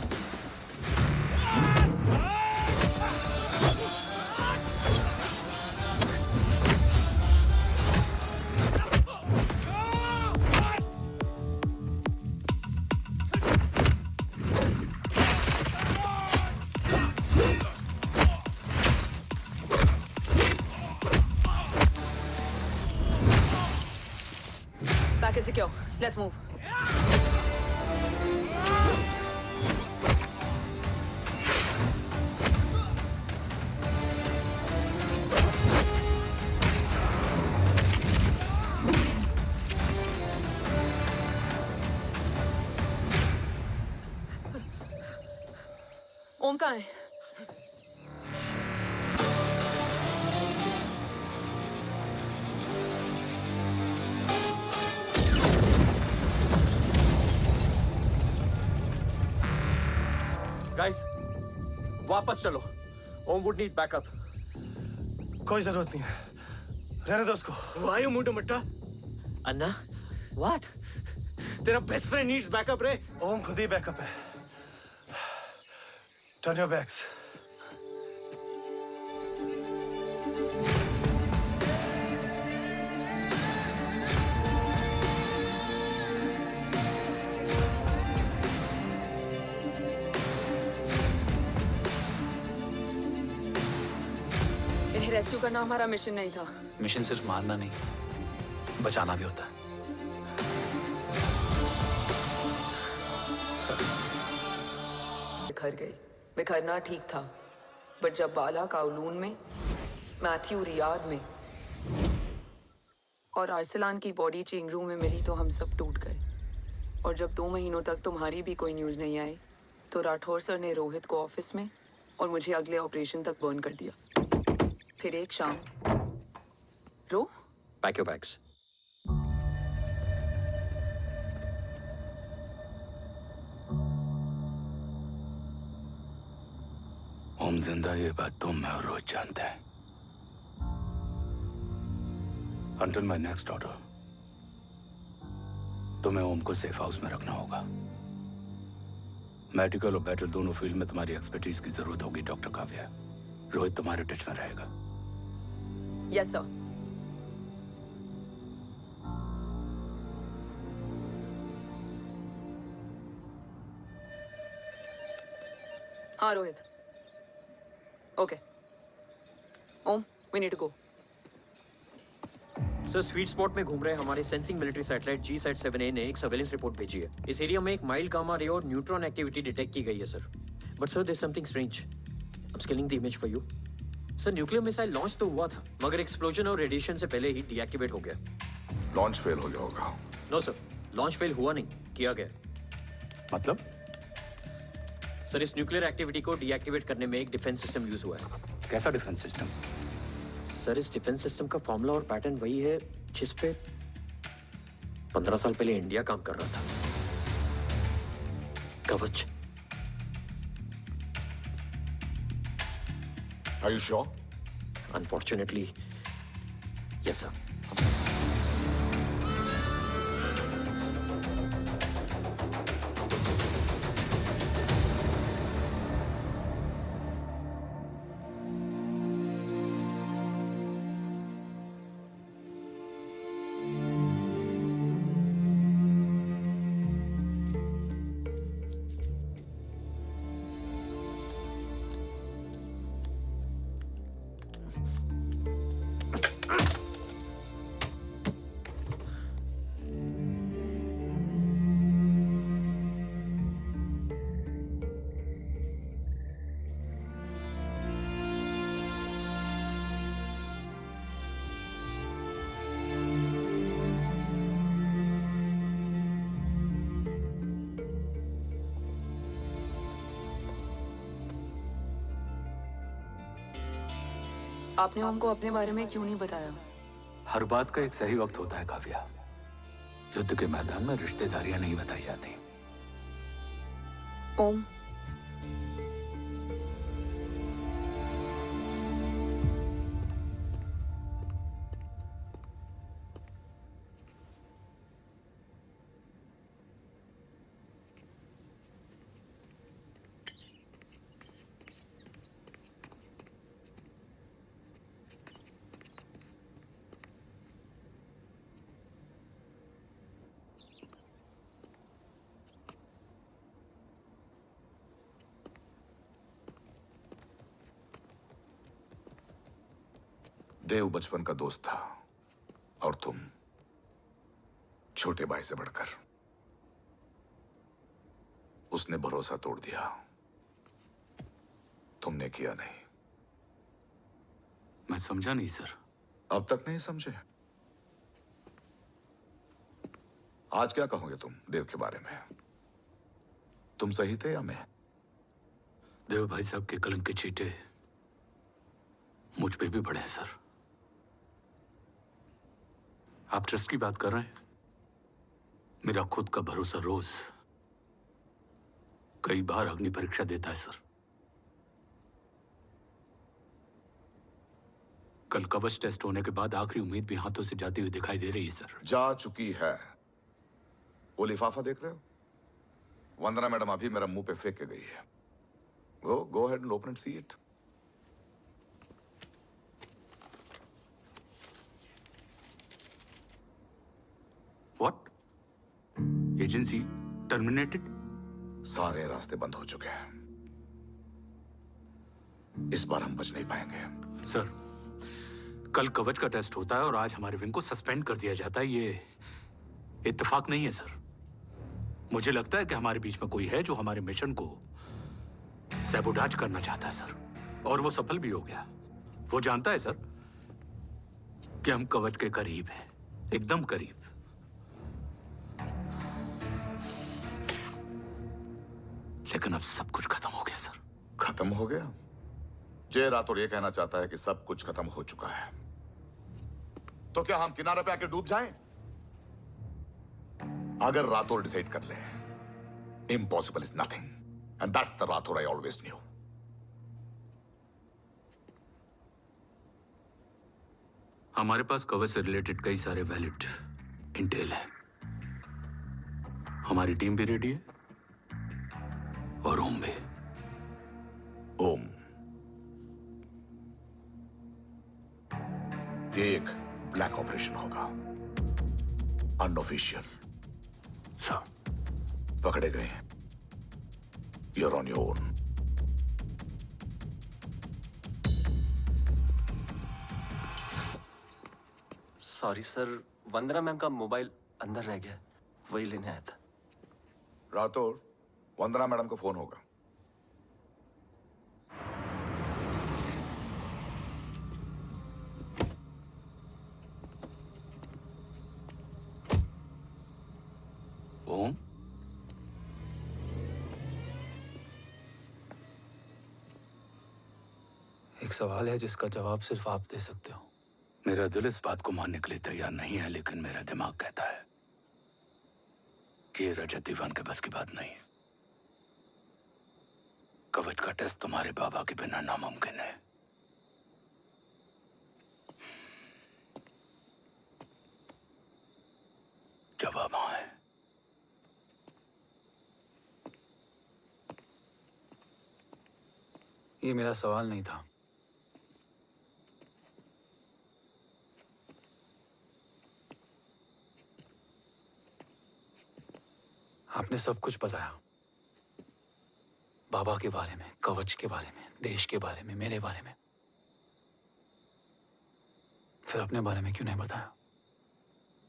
Get secure. Let's move. ओम कहाँ है? गाइस, वापस चलो। Om would need backup. कोई जरूरत नहीं है, रहने दो उसको। वायु मुंडो मट्टा। अन्ना, व्हाट? तेरा बेस्ट फ्रेंड नीड्स बैकअप रे। ओम खुद ही बैकअप है। Turn your backs. रेस्क्यू करना हमारा मिशन नहीं था। मिशन सिर्फ मारना नहीं, बचाना भी होता है। बिखर गई। बिखरना ठीक था, बट जब बाला काउलून में, मैथ्यू रियाद में और अरसलान की बॉडी चेंज रूम में मिली तो हम सब टूट गए। और जब 2 महीनों तक तुम्हारी भी कोई न्यूज नहीं आई तो राठौर सर ने रोहित को ऑफिस में और मुझे अगले ऑपरेशन तक बर्न कर दिया। फिर एक शाम रो पैक योर बैग्स। ओम जिंदा, ये बात तुम मैं और रोज जानते हैं। Until my next order, तुम्हें ओम को सेफ हाउस में रखना होगा। मेडिकल और बैटल दोनों फील्ड में तुम्हारी एक्सपर्टीज की जरूरत होगी डॉक्टर काव्या। रोहित तुम्हारे टच में रहेगा। Yes sir. हाँ Rohit. Okay Om, we need to go. Sir, sweet spot में घूम रहे हमारे सेंसिंग मिलिट्री सैटेलाइट GSAT-7A ने एक सर्वेलेंस रिपोर्ट भेजी है। इस एरिया में एक माइल्ड गामा रे और न्यूट्रॉन एक्टिविटी डिटेक्ट की गई है sir. But sir, there is something strange. I am scanning the image for you. Sir, nuclear missile launch तो हुआ था, मगर एक्सप्लोजन और रेडिएशन से पहले ही डीएक्टिवेट हो गया। लॉन्च फेल हो गया होगा। नो सर, लॉन्च फेल हुआ नहीं, किया गया। मतलब? सर, इस न्यूक्लियर एक्टिविटी को डीएक्टिवेट करने में एक डिफेंस सिस्टम यूज हुआ है। कैसा डिफेंस सिस्टम? सर, इस डिफेंस सिस्टम का फॉर्मूला और पैटर्न वही है जिस पे 15 साल पहले इंडिया काम कर रहा था। कवच। Are you sure? Unfortunately, yes, sir. आपने उनको अपने बारे में क्यों नहीं बताया? हर बात का एक सही वक्त होता है काव्या। युद्ध के मैदान में रिश्तेदारियां नहीं बताई जाती। ओम, देव बचपन का दोस्त था और तुम छोटे भाई से बढ़कर उसने भरोसा तोड़ दिया। तुमने किया नहीं। मैं समझा नहीं सर। अब तक नहीं समझे? आज क्या कहोगे तुम देव के बारे में? तुम सही थे या मैं? देव भाई साहब के कलंक के चीटे मुझ पे भी बड़े हैं सर। आप ट्रस्ट की बात कर रहे हैं? मेरा खुद का भरोसा रोज कई बार अग्नि परीक्षा देता है सर। कल कवच टेस्ट होने के बाद आखिरी उम्मीद भी हाथों से जाती हुई दिखाई दे रही है सर। जा चुकी है। वो लिफाफा देख रहे हो? वंदना मैडम अभी मेरा मुंह पे फेंक के गई है। गो ahead and open and see it. What? Agency terminated? सारे रास्ते बंद हो चुके हैं। इस बार हम बच नहीं पाएंगे। सर, कल कवच का टेस्ट होता है और आज हमारे विंग को सस्पेंड कर दिया जाता है। ये इत्तेफाक नहीं है सर। मुझे लगता है कि हमारे बीच में कोई है जो हमारे मिशन को सैबोटाज करना चाहता है सर, और वो सफल भी हो गया। वो जानता है सर कि हम कवच के करीब हैं, एकदम करीब। लेकिन अब सब कुछ खत्म हो गया सर। खत्म हो गया? जय राठौर ये कहना चाहता है कि सब कुछ खत्म हो चुका है। तो क्या हम किनारे पे आके डूब जाएं? अगर राठौर डिसाइड कर ले, impossible is nothing, and that's the Rathore I always new. हमारे पास कवच से रिलेटेड कई सारे वैलिड इंटेल है। हमारी टीम भी रेडी है और ओम भी। ओम, ये एक ब्लैक ऑपरेशन होगा, अनऑफिशियल। सर, पकड़े गए, you're on your own. Sorry sir, Vandana ma'am का मोबाइल अंदर रह गया, वही लेने आया था। राठौर, वंदना मैडम को फोन होगा। ओम, एक सवाल है जिसका जवाब सिर्फ आप दे सकते हो। मेरा दिल इस बात को मानने के लिए तैयार नहीं है, लेकिन मेरा दिमाग कहता है कि ये रजत दीवान के बस की बात नहीं है। कवच का टेस्ट तुम्हारे बाबा के बिना नामुमकिन है। जवाब हाँ है। ये मेरा सवाल नहीं था। आपने सब कुछ बताया, बाबा के बारे में, कवच के बारे में, देश के बारे में, मेरे बारे में। फिर अपने बारे में क्यों नहीं बताया?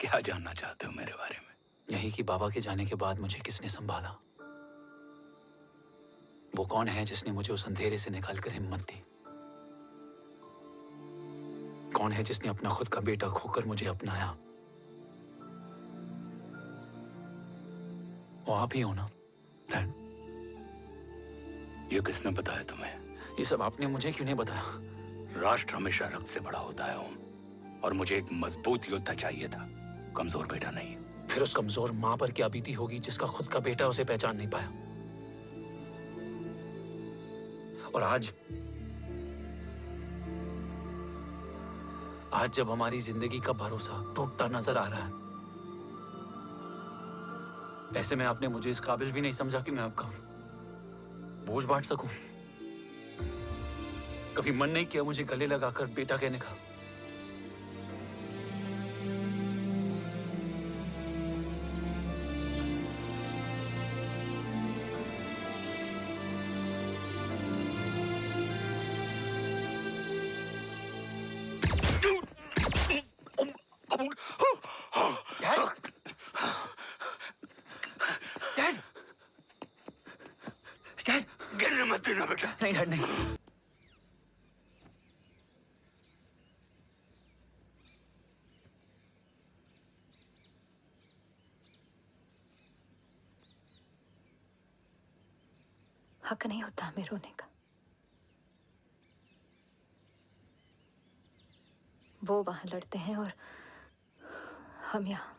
क्या जानना चाहते हो मेरे बारे में? यही कि बाबा के जाने के बाद मुझे किसने संभाला? वो कौन है जिसने मुझे उस अंधेरे से निकालकर हिम्मत दी? कौन है जिसने अपना खुद का बेटा खोकर मुझे अपनाया? वो आप ही हो ना, डैड? ये किसने बताया तुम्हें? ये सब आपने मुझे क्यों नहीं बताया? राष्ट्र हमेशा रक्त से बड़ा होता है ओम, और मुझे एक मजबूत योद्धा चाहिए था, कमजोर बेटा नहीं। फिर उस कमजोर मां पर क्या बीती होगी जिसका खुद का बेटा उसे पहचान नहीं पाया? और आज जब हमारी जिंदगी का भरोसा टूटता नजर आ रहा है, ऐसे में आपने मुझे इस काबिल भी नहीं समझा कि मैं आपका बोझ बांट सकूं। कभी मन नहीं किया मुझे गले लगाकर बेटा कहने का? गिरने मत देना बेटा। नहीं डैड नहीं। हक नहीं होता हमें रोने का। वो वहां लड़ते हैं और हम यहाँ।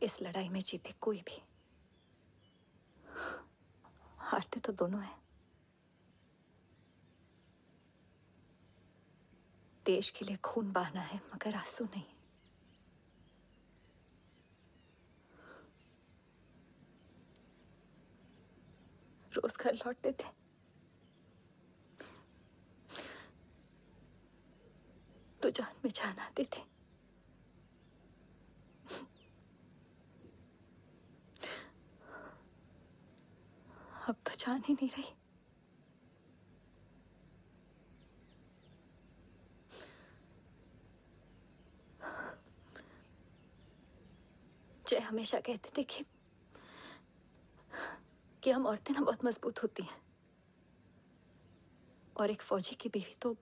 इस लड़ाई में जीते कोई भी, हारते तो दोनों हैं। देश के लिए खून बहाना है मगर आंसू नहीं। रोज घर लौटते थे तो जान में जान आती थी। अब तो जान ही नहीं रही। जय हमेशा कहते थे कि हम औरतें ना बहुत मजबूत होती हैं और एक फौजी की बीवी तो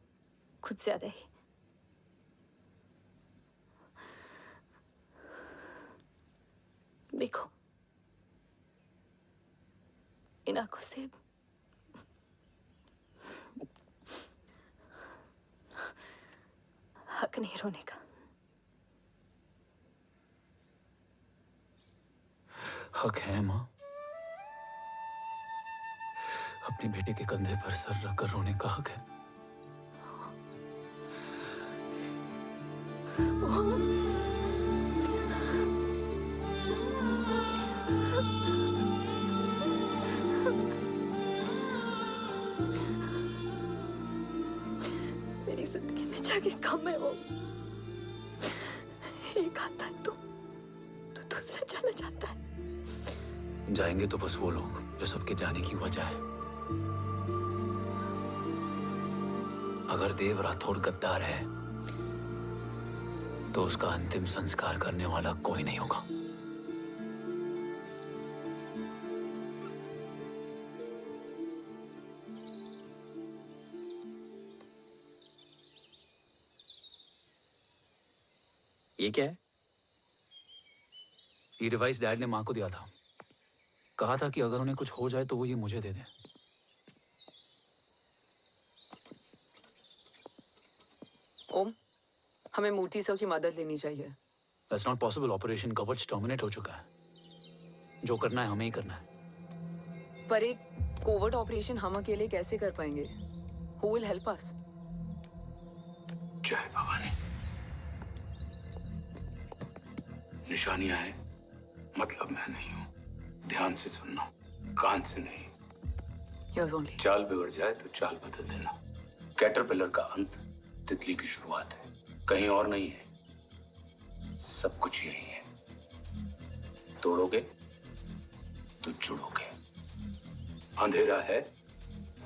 खुद ज्यादा ही। देखो इन आंखों से हक नहीं रोने का। हक है माँ। अपने बेटे के कंधे पर सर रखकर रोने का हक है। मेरी जिंदगी में जगह कम है वो। एक आता है तो दूसरा चला जाता है। जाएंगे तो बस वो लोग जो सबके जाने की वजह है। अगर देव राठौर गद्दार है तो उसका अंतिम संस्कार करने वाला कोई नहीं होगा। ये क्या है? ये डिवाइस डैड ने मां को दिया था। कहा था कि अगर उन्हें कुछ हो जाए तो वो ये मुझे दे दें। ओम, हमें मूर्ति सर की मदद लेनी चाहिए। That's not possible. ऑपरेशन कवच टर्मिनेट हो चुका है। जो करना है हमें ही करना है। पर एक कोवर्ट ऑपरेशन हम अकेले कैसे कर पाएंगे? Who will help us? जय भवानी। निशानियां हैं, मतलब मैं नहीं हूं। ध्यान से सुनना, कान से नहीं। Yes, only. चाल बिगड़ जाए तो चाल बदल देना। कैटरपिलर का अंत तितली की शुरुआत है, कहीं और नहीं है। सब कुछ यही है। तोड़ोगे तो जुड़ोगे। अंधेरा है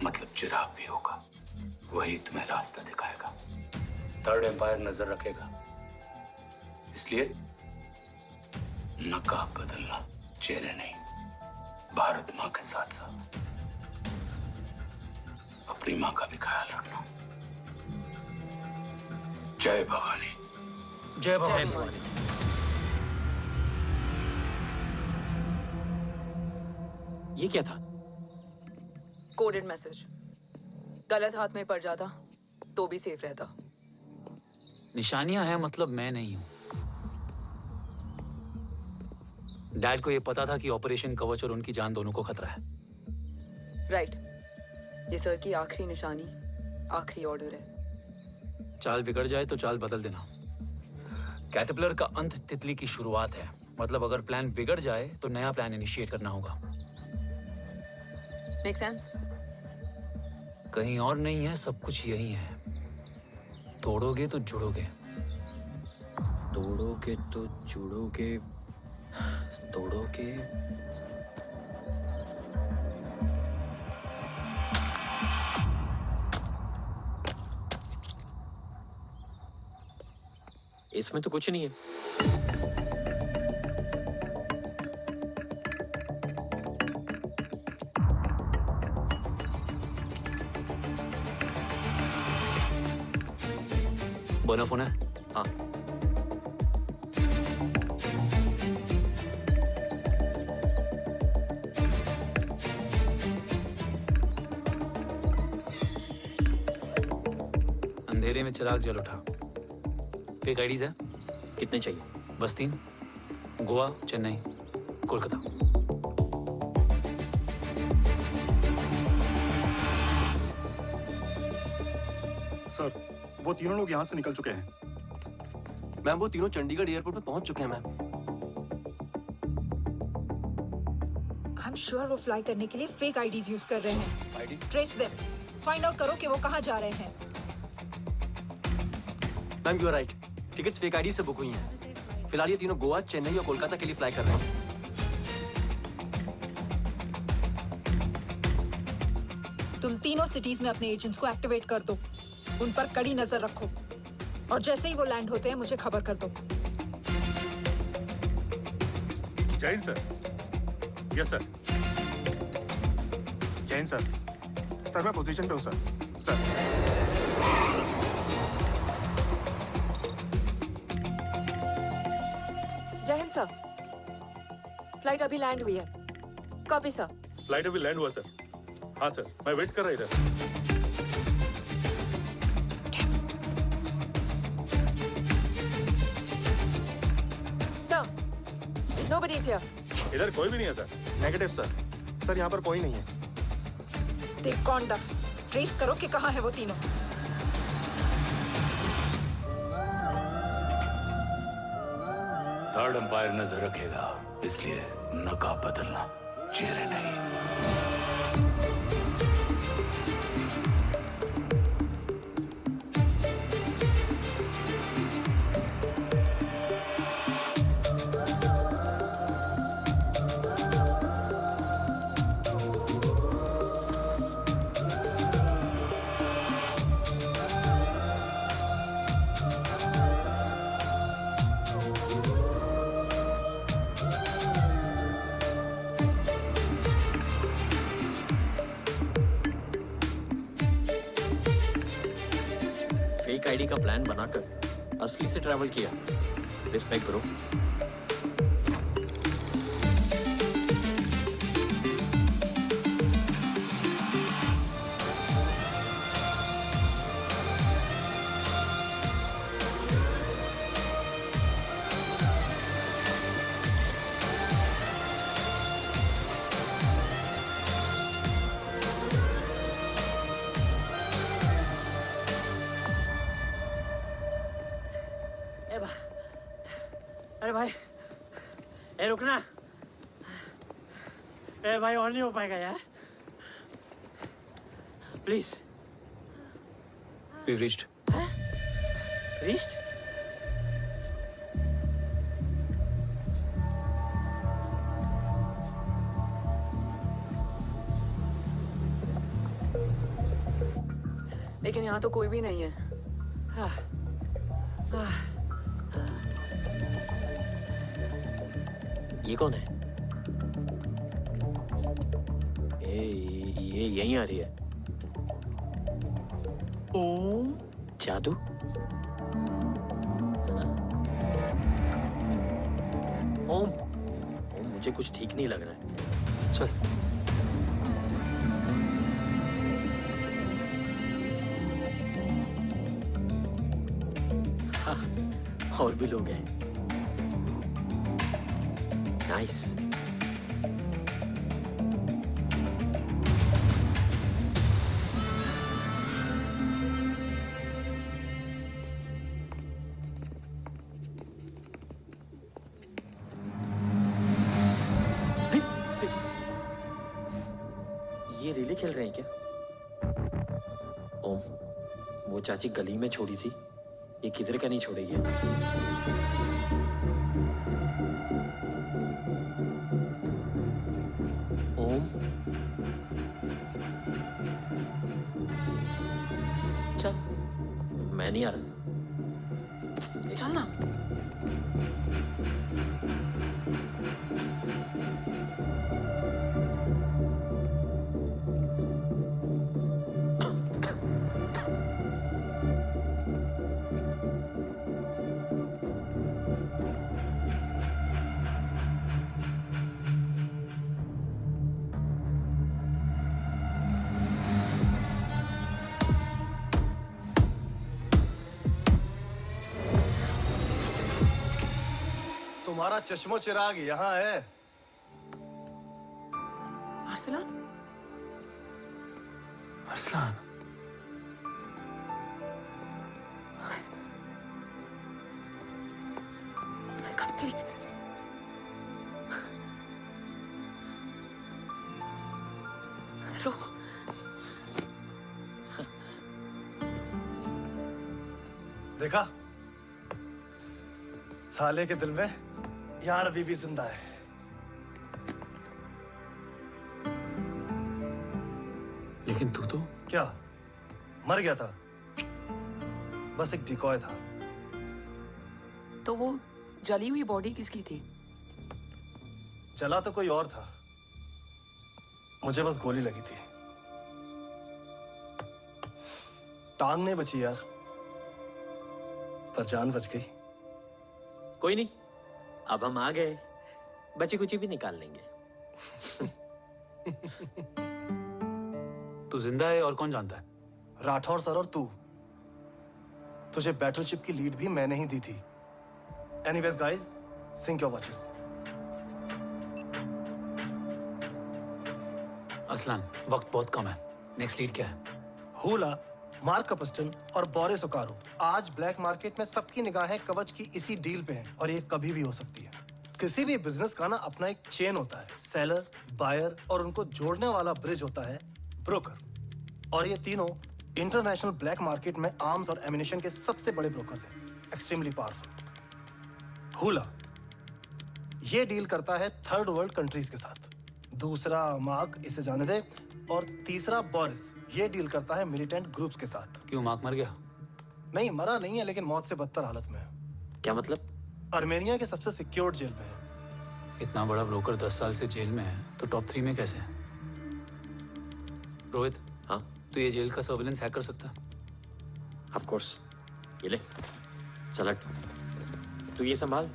मतलब चिराग भी होगा, वही तुम्हें रास्ता दिखाएगा। थर्ड एम्पायर नजर रखेगा, इसलिए नकाब बदलना, चेहरे नहीं। भारत मां के साथ साथ अपनी मां का भी ख्याल रखना। जय भवानी। जय भवानी। ये क्या था? Coded message. गलत हाथ में पड़ जाता तो भी सेफ रहता। निशानियां हैं मतलब मैं नहीं हूं। डैड को यह पता था कि ऑपरेशन कवच और उनकी जान दोनों को खतरा है। राइट। ये सर की आखिरी निशानी, आखिरी ऑर्डर है। चाल बिगड़ जाए तो चाल बदल देना। कैटरपिलर का अंत तितली की शुरुआत है, मतलब अगर प्लान बिगड़ जाए तो नया प्लान इनिशिएट करना होगा। Make sense? कहीं और नहीं है, सब कुछ यही है। तोड़ोगे तो जुड़ोगे। तोड़ोगे तो जुड़ोगे। तोड़ोगे। इसमें तो कुछ नहीं है। बर्नर फोन है? हाँ। अंधेरे में चिराग जल उठा। फेक आईडीज है? कितने चाहिए? बस 3। गोवा, चेन्नई, कोलकाता। सर, वो तीनों लोग यहाँ से निकल चुके हैं। मैम वो तीनों चंडीगढ़ एयरपोर्ट पे पहुंच चुके हैं मैम। आई एम श्योर वो फ्लाई करने के लिए फेक आईडीज यूज कर रहे हैं। ID? Trace them. Find out करो कि वो कहाँ जा रहे हैं। Ma'am you are right. Tickets fake ID से बुक हुई हैं। फिलहाल ये तीनों गोवा, चेन्नई और कोलकाता के लिए फ्लाई कर रहे हैं। तुम तीनों सिटीज में अपने एजेंट्स को एक्टिवेट कर दो। उन पर कड़ी नजर रखो और जैसे ही वो लैंड होते हैं मुझे खबर कर दो। Jain sir. Yes sir. Jain sir. Sir मैं पोजीशन पे हूँ सर। सर। जय हिंद सर। फ्लाइट अभी लैंड हुई है। Copy sir. फ्लाइट अभी लैंड हुआ सर। हाँ सर, मैं वेट कर रहा इधर। Nobody is here. इधर कोई भी नहीं है सर। Negative sir. सर यहाँ पर कोई नहीं है। देख कौन दस। ट्रेस करो कि कहाँ है वो तीनों। थर्ड अंपायर नजर रखेगा, इसलिए नकाब बदलना, चेहरे नहीं। आईडी का प्लान बनाकर असली से ट्रैवल किया। Respect bro. अरे भाई, ए रुकना। ए भाई और नहीं हो पाएगा यार। प्लीज। We've reached. Reached? लेकिन यहाँ तो कोई भी नहीं है। ये कौन है? ये यहीं आ रही है। ओम जादू। ओम मुझे कुछ ठीक नहीं लग रहा है। चल। हाँ, और भी लोग हैं। नाइस। ये रिले खेल रहे हैं क्या? ओम, वो चाची गली में छोड़ी थी, ये किधर का नहीं छोड़ेगी। ओम, चल, मैं नहीं आ रहा। चल ना। तुम्हारा चश्मो चिराग यहाँ है। Arsalan? Arsalan, I can't believe this. रो। देखा, साले के दिल में यार अभी भी जिंदा है। लेकिन तू तो क्या मर गया था? बस एक डिकॉय था। तो वो जली हुई बॉडी किसकी थी? चला तो कोई और था, मुझे बस गोली लगी थी। टांग नहीं बची यार, पर जान बच गई। कोई नहीं, अब हम आ गए, बची कुची भी निकाल लेंगे। तू जिंदा है और कौन जानता है? राठौर सर और तू। तुझे बैटलशिप की लीड भी मैंने ही दी थी। Anyways guys, sync your watches. Aslan, वक्त बहुत कम है। नेक्स्ट लीड क्या है? हुला, मार्क कपस्टन और बोरिस ओकारो। आज ब्लैक मार्केट में सबकी निगाहें कवच की इसी डील पे हैं और ये कभी भी हो सकती है। किसी भी बिजनेस का ना अपना एक चेन होता है, सेलर, बायर और उनको जोड़ने वाला ब्रिज होता है ब्रोकर। और ये तीनों इंटरनेशनल ब्लैक मार्केट में आर्म्स और एमिनेशन के सबसे बड़े ब्रोकर्स हैं, एक्सट्रीमली पावरफुल। हुला ये डील करता है थर्ड वर्ल्ड कंट्रीज के साथ। दूसरा मार्क, इसे जाने दे। और तीसरा बोरिस, ये डील करता है मिलिटेंट ग्रुप्स के साथ। क्यों, मार्क मर गया? नहीं, मरा नहीं है, लेकिन मौत से बदतर हालत में है। क्या मतलब? आर्मेनिया के सबसे सिक्योर्ड जेल में है। इतना बड़ा ब्रोकर 10 साल से जेल में है, तो टॉप 3 में कैसे है? रोहित, हाँ, तो ये जेल का सर्विलेंस हैक कर सकता है? Of course. ये ले, चल हट। तू ये संभाल,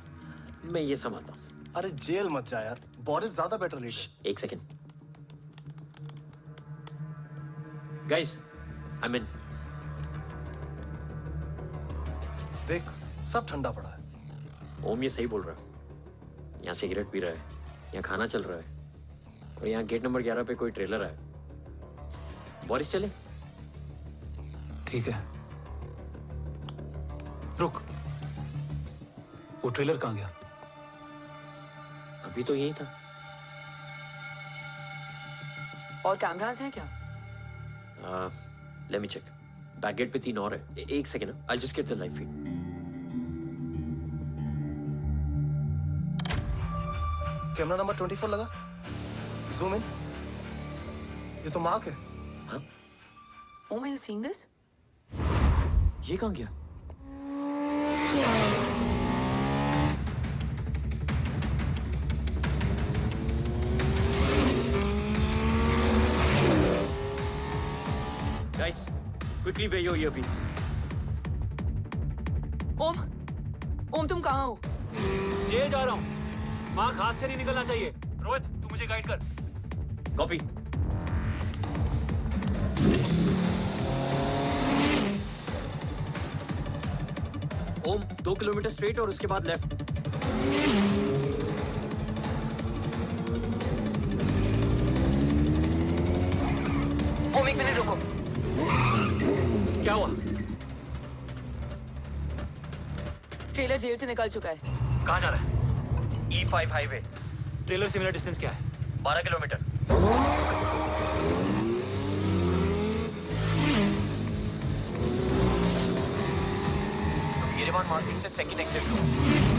मैं ये संभालता हूँ। अरे जेल मत जा यार, बोरिस ज्यादा बेटर लीडर। एक सेकेंड। गाइस, आई मीन, देख, सब ठंडा पड़ा है। ओम ये सही बोल रहा है। यहाँ सिगरेट पी रहा है, यहाँ खाना चल रहा है, और यहाँ गेट नंबर 11 पे कोई ट्रेलर है। बोरिस चले? ठीक है, रुक। वो ट्रेलर कहाँ गया? अभी तो यही था। और कैमरास हैं क्या? Let me check. Back gate पे 3 और है। एक second, I just get the live feed. Camera number 24 लगा, जूम इन। ये तो मार्क है। हाँ? Om, are you seeing this? ये कहाँ गया? Guys, quickly wear your earpiece. ओम, तुम कहाँ हो? जेल जा रहा हूँ। मार्क हाथ से नहीं निकलना चाहिए। रोहित, तू मुझे गाइड कर। कॉपी। ओम, 2 किलोमीटर स्ट्रेट और उसके बाद लेफ्ट। ओम, 1 मिनट रुको। क्या हुआ? ट्रेलर जेल से निकल चुका है। कहाँ जा रहा है? E5 highway. ट्रेलर से मेरा डिस्टेंस क्या है? 12 किलोमीटर। येरेवान मार्केट से सेकंड एक्सिट लो।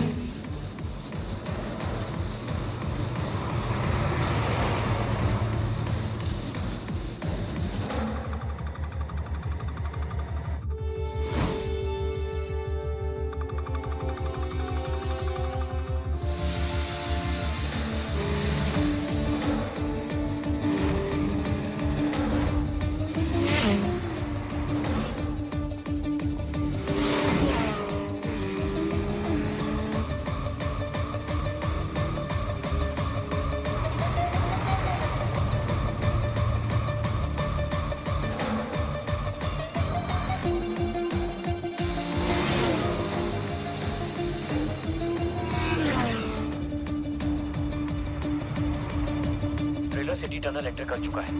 रिवर सिटी टनल एंटर कर चुका है।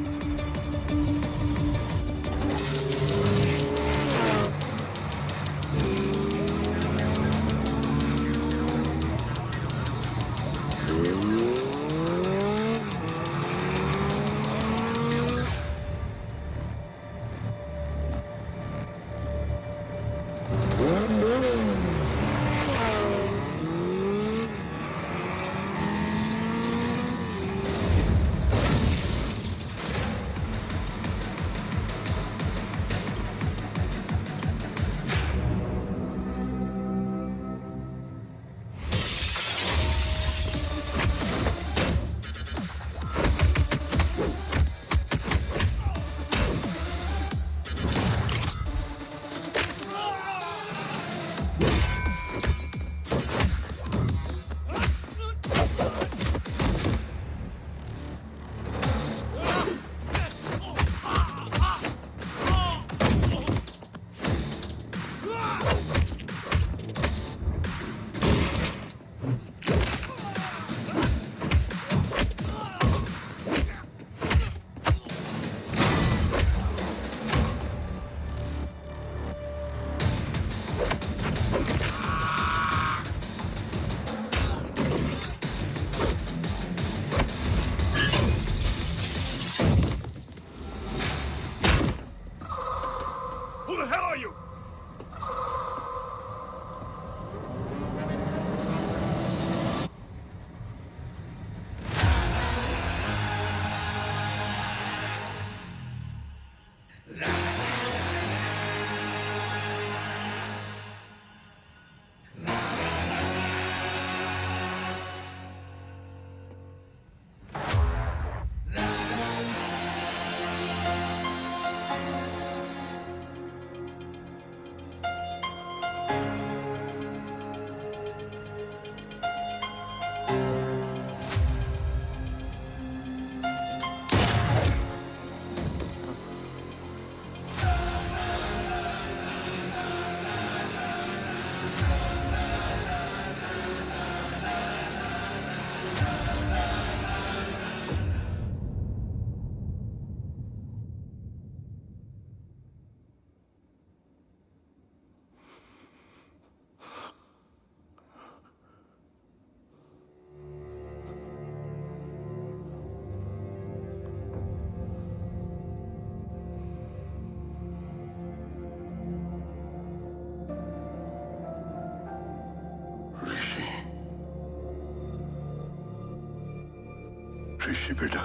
ऋषि बेटा,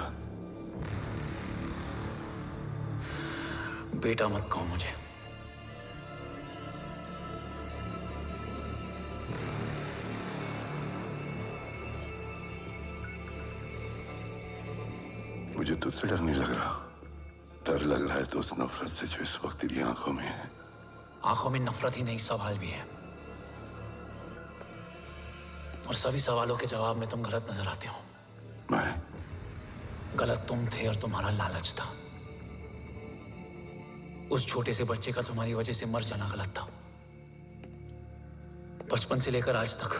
बेटा मत कहो मुझे। मुझे तुझसे डर नहीं लग रहा, डर लग रहा है तो उस नफरत से जो इस वक्त तेरी आंखों में है। आंखों में नफरत ही नहीं, सवाल भी है, और सभी सवालों के जवाब में तुम गलत नजर आते हो। मैं गलत तुम थे और तुम्हारा लालच था। उस छोटे से बच्चे का तुम्हारी वजह से मर जाना गलत था। बचपन से लेकर आज तक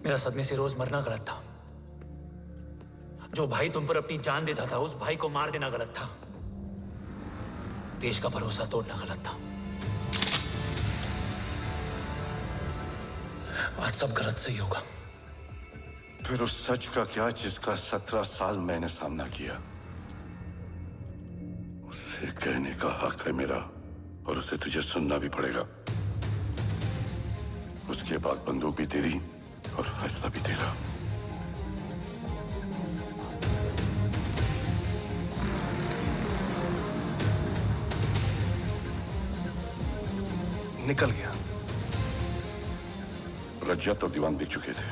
मेरा सदमे से रोज मरना गलत था। जो भाई तुम पर अपनी जान देता था, उस भाई को मार देना गलत था। देश का भरोसा तोड़ना गलत था। आज सब गलत सही होगा। फिर उस सच का क्या जिसका 17 साल मैंने सामना किया? उसे कहने का हक है मेरा, और उसे तुझे सुनना भी पड़ेगा। उसके बाद बंदूक भी तेरी और फैसला भी तेरा। निकल गया। रज्जत और दीवान बिक चुके थे,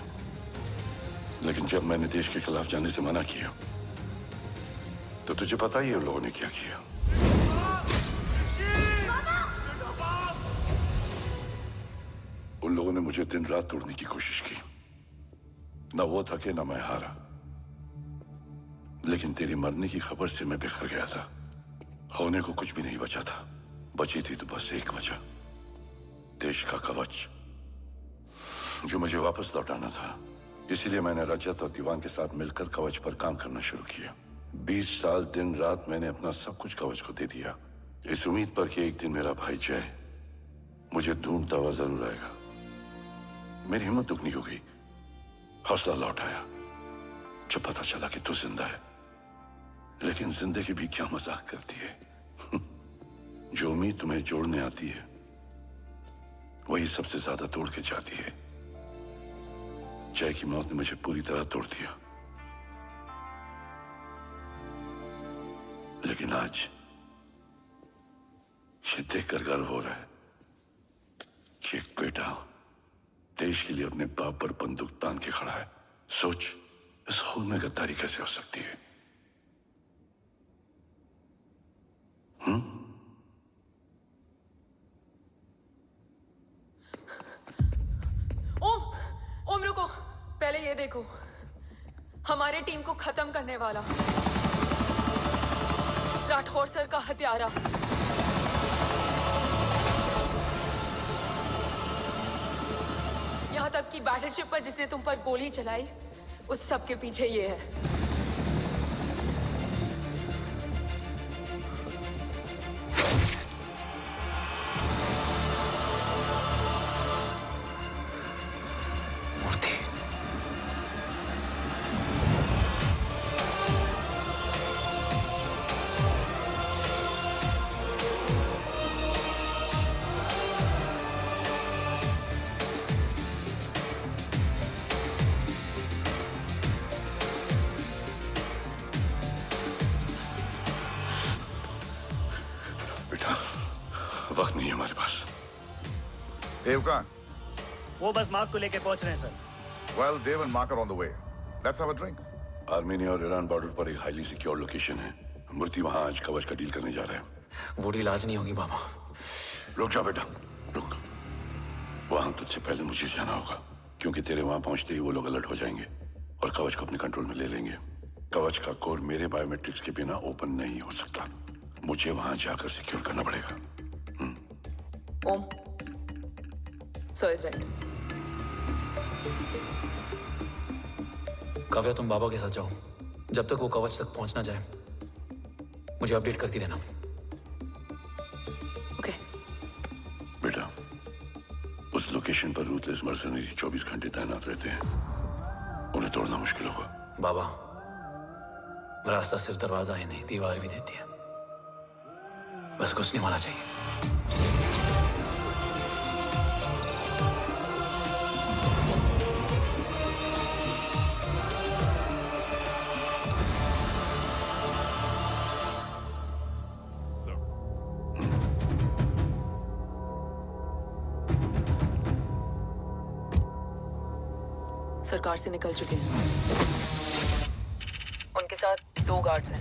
लेकिन जब मैंने देश के खिलाफ जाने से मना किया तो तुझे पता ही है उन लोगों ने क्या किया। उन लोगों ने मुझे दिन रात तोड़ने की कोशिश की। न वो थके न मैं हारा, लेकिन तेरी मरने की खबर से मैं बिखर गया था। होने को कुछ भी नहीं बचा था। बची थी तो बस एक वजह, देश का कवच, जो मुझे वापस लौटाना था। इसीलिए मैंने रजत और दीवान के साथ मिलकर कवच पर काम करना शुरू किया। 20 साल दिन रात मैंने अपना सब कुछ कवच को दे दिया, इस उम्मीद पर कि एक दिन मेरा भाई जय मुझे ढूंढता हुआ जरूर आएगा। मेरी हिम्मत दुगनी हो गई, हौसला लौट आया जब पता चला कि तू जिंदा है। लेकिन जिंदगी भी क्या मजाक करती है। जो उम्मीद तुम्हें जोड़ने आती है वही सबसे ज्यादा तोड़ के जाती है। जय की मौत ने मुझे पूरी तरह तोड़ दिया, लेकिन आज ये देखकर गर्व हो रहा है कि एक बेटा देश के लिए अपने बाप पर बंदूक तान के खड़ा है। सोच, इस खून में गद्दारी कैसे हो सकती है? ओम रुको, पहले ये देखो, हमारे टीम को खत्म करने वाला राठौर सर का हत्यारा। यहां तक कि बैटलशिप पर जिसने तुम पर गोली चलाई, उस सब के पीछे ये है। वक्त नहीं है हमारे पास। देव कहाँ? वो बस मार्क को लेके पहुंच रहे हैं sir. Well, Dev and Mark are on the way. Let's have a drink. Armenia और ईरान बॉर्डर पर एक हाईली सिक्योर लोकेशन है। मूर्ति वहां आज कवच का डील करने जा रहे हैं। वो डील आज नहीं होगी बाबा। रुक जा बेटा, रुक। वहां तुझसे पहले मुझे जाना होगा, क्योंकि तेरे वहां पहुंचते ही वो लोग अलर्ट हो जाएंगे और कवच को अपने कंट्रोल में ले लेंगे। कवच का कोर मेरे बायोमेट्रिक्स के बिना ओपन नहीं हो सकता। मुझे वहां जाकर सिक्योर करना पड़ेगा। ओम, सर इज राइट। काव्या, तुम बाबा के साथ जाओ। जब तक वो कवच तक पहुंच ना जाए मुझे अपडेट करती रहना। ओके। बेटा, उस लोकेशन पर रूथलेस मर्सनरी 24 घंटे तैनात रहते हैं। उन्हें तोड़ना मुश्किल होगा। बाबा, रास्ता सिर्फ दरवाजा ही नहीं, दीवार भी देती है। बस घुसने वाला चाहिए। सरकार से निकल चुके हैं। उनके साथ 2 गार्ड्स हैं।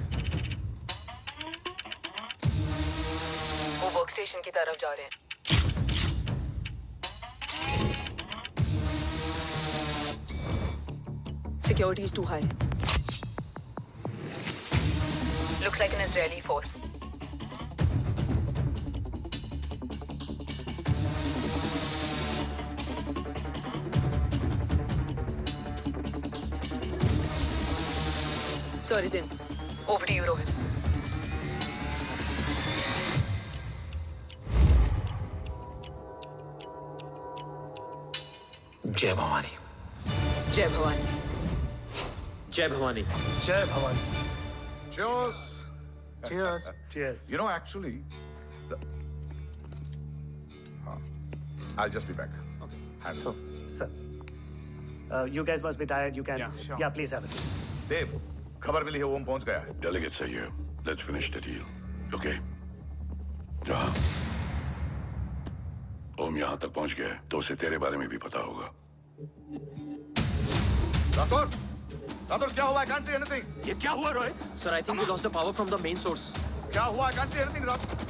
वो वर्क स्टेशन की तरफ जा रहे हैं। Security is too high. Looks like an Israeli force. Sir is in. Over to you, Rohit. जय भवानी। जय भवानी। जय भवानी। जय Bhavani. Cheers. Cheers. Cheers. You know, actually, I'll just be back. Okay. Hands So, sir, you guys must be tired. You can. Yeah, sure. Yeah, please have a seat. देव, खबर मिली है ओम पहुंच गया है। डेलीगेट सही है। Let's finish the deal. Okay. जहां ओम यहां तक पहुंच गया है तो उसे तेरे बारे में भी पता होगा। राठौर, राठौर क्या हुआ? I can't see anything. ये क्या हुआ Rohit? Sir, I think we lost the power from the main source. क्या हुआ? I can't see anything, Rathore.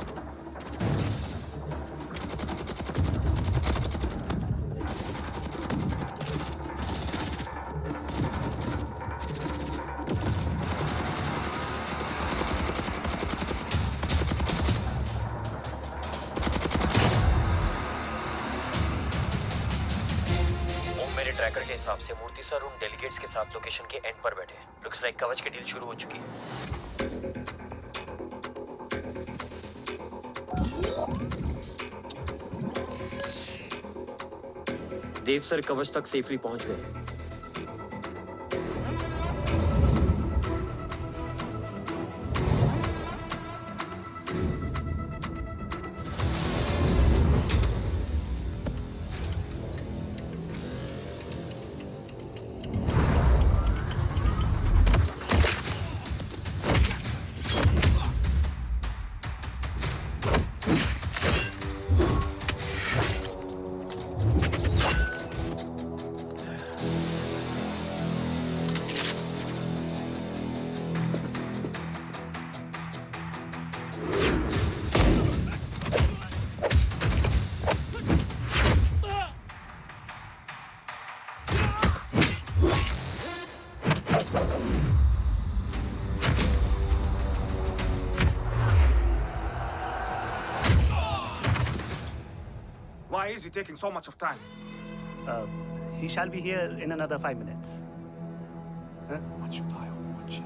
Tracker के हिसाब से मूर्ति सर उन डेलीगेट्स के साथ लोकेशन के एंड पर बैठे हैं। लुक्स लाइक कवच की डील शुरू हो चुकी है। देव सर कवच तक सेफली पहुंच गए। Why is he taking so much of time? He shall be here in another 5 minutes. Huh? What should I watch?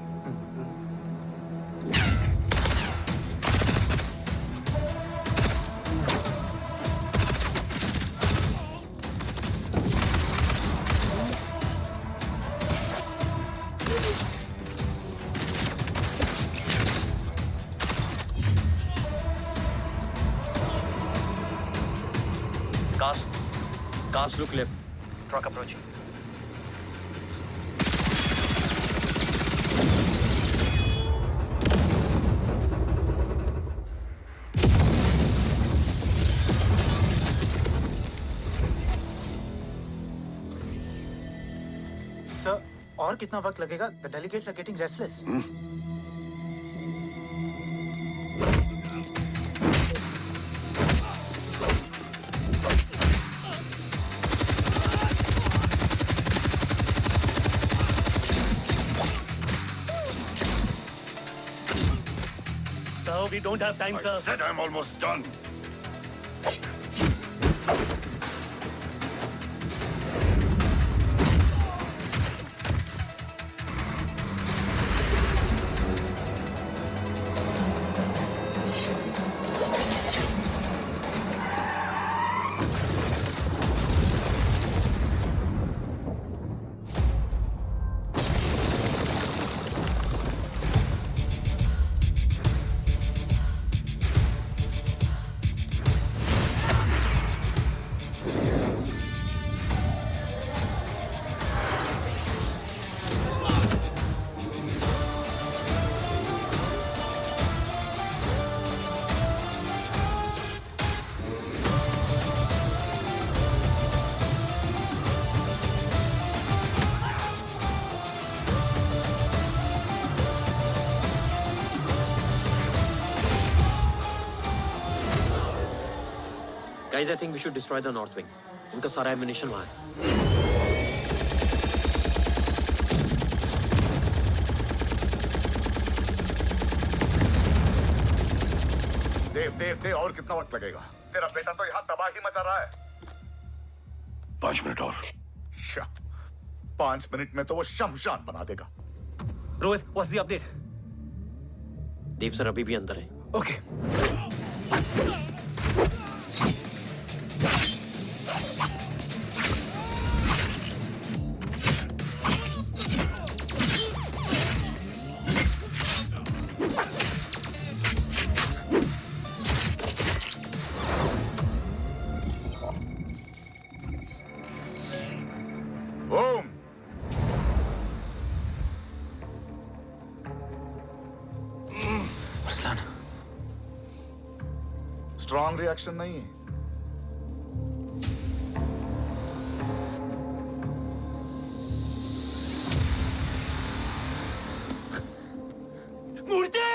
Cars look left. Truck approaching. Sir, और कितना वक्त लगेगा? The delegates are getting restless. We don't have time, sir. I said I'm almost done. Guys, I think we should destroy the north wing. उनका सारा ammunition वहाँ है. देव और कितना वक्त लगेगा? तेरा बेटा तो यहाँ तबाही मचा रहा है. 5 मिनट और. 5 मिनट में तो वो शमशान बना देगा. Rohit, what's the update? Dev sir अभी भी अंदर है. Okay. स्ट्रॉन्ग रिएक्शन नहीं है. मूर्ति!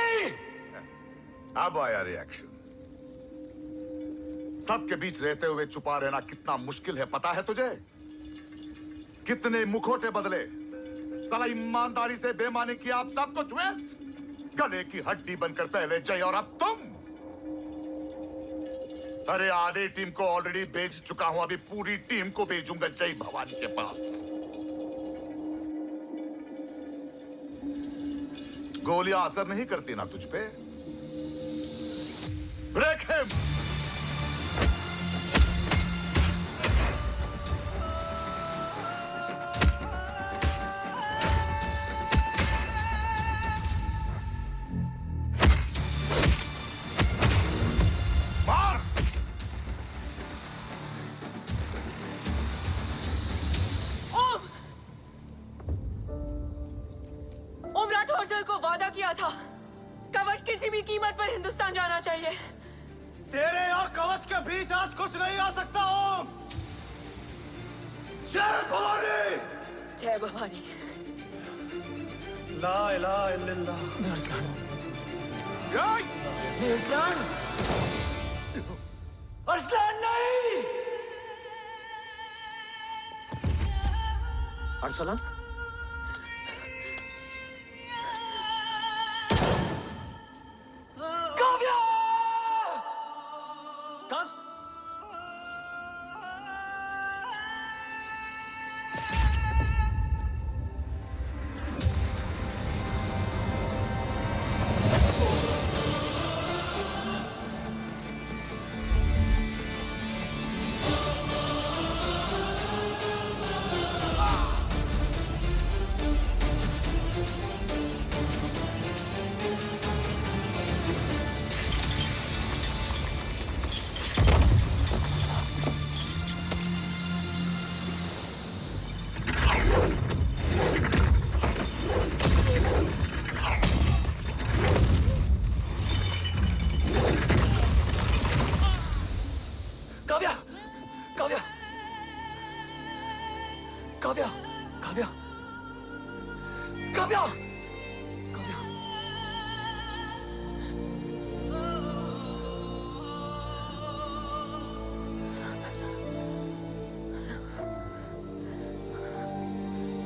अब आया रिएक्शन. सबके बीच रहते हुए छुपा रहना कितना मुश्किल है पता है तुझे? कितने मुखौटे बदले. साला ईमानदारी से बेमानी किया आप सब कुछ वेस्ट. गले की हड्डी बनकर पहले जय और अब तुम. अरे आधे टीम को ऑलरेडी भेज चुका हूं. अभी पूरी टीम को भेजूंगा जय भवानी के पास. गोलियां असर नहीं करती ना तुझ पे? Break him! तेरे और कवच के बीच आज कुछ नहीं आ सकता ओम। जय भवानी। जय भवानी। ला इलाहा इल्लल्लाह। अरसलान। अरसलान। अरसलान नहीं। Arsalan?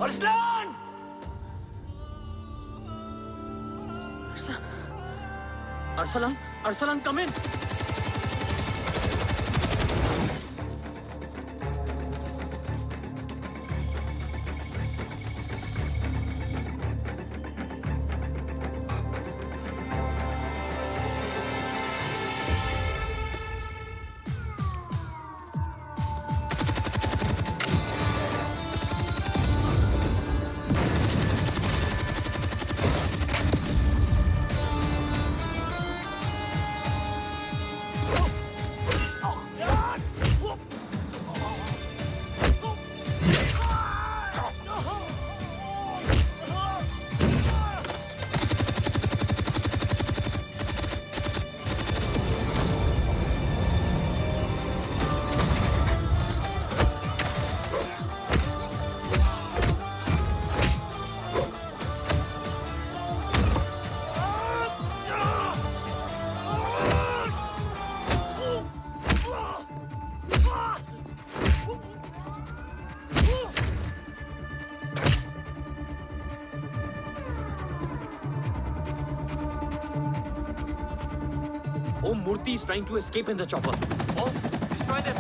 Arsalan! Arsalan, Arsalan, come in. Murthy is trying to escape in the chopper. Oh, destroy them.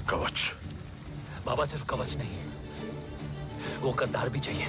कवच। बाबा सिर्फ कवच नहीं, वो गद्दार भी चाहिए।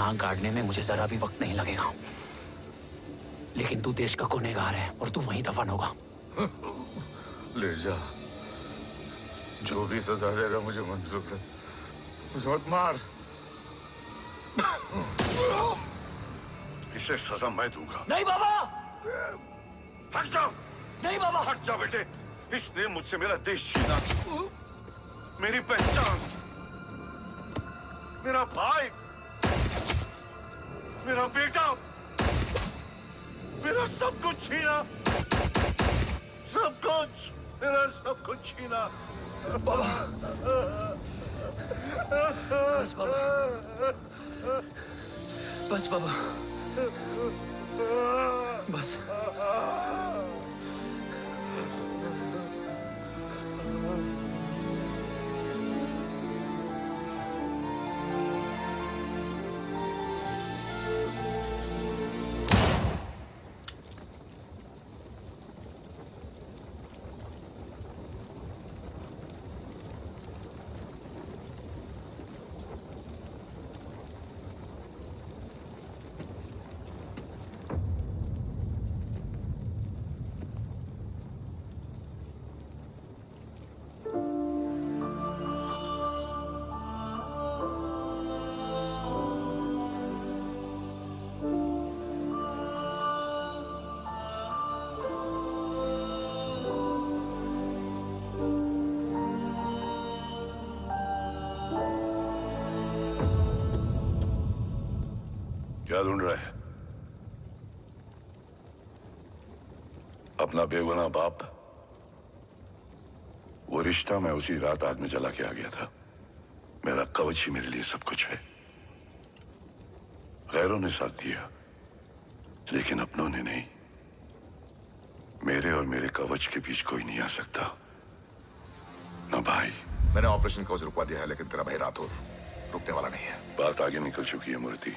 नाक गाड़ने में मुझे जरा भी वक्त नहीं लगेगा, लेकिन तू देश का गुनहगार है और तू वहीं दफन होगा। ले जा, जो भी सजा देगा मुझे मंजूर है, मुझे मत मार। इसे सजा मैं दूंगा। नहीं बाबा, हट जाओ। नहीं बाबा, हट जा बेटे। इसने मुझसे मेरा देश छीना, मेरी पहचान, मेरा भाई, मेरा बेटा, मेरा सब कुछ छीना, सब कुछ, मेरा सब कुछ छीना। बाबा, बस बाबा, बस बाबा, बस। क्या ढूंढ रहा है? अपना बेगुनाह बाप। वो रिश्ता मैं उसी रात आग में जला के आ गया था। मेरा कवच ही मेरे लिए सब कुछ है। गैरों ने साथ दिया, लेकिन अपनों ने नहीं। मेरे और मेरे कवच के बीच कोई नहीं आ सकता। ना भाई। मैंने ऑपरेशन कवच रुकवा दिया है, लेकिन तेरा भाई राठौर रुकने वाला नहीं है। बात आगे निकल चुकी है मूर्ति,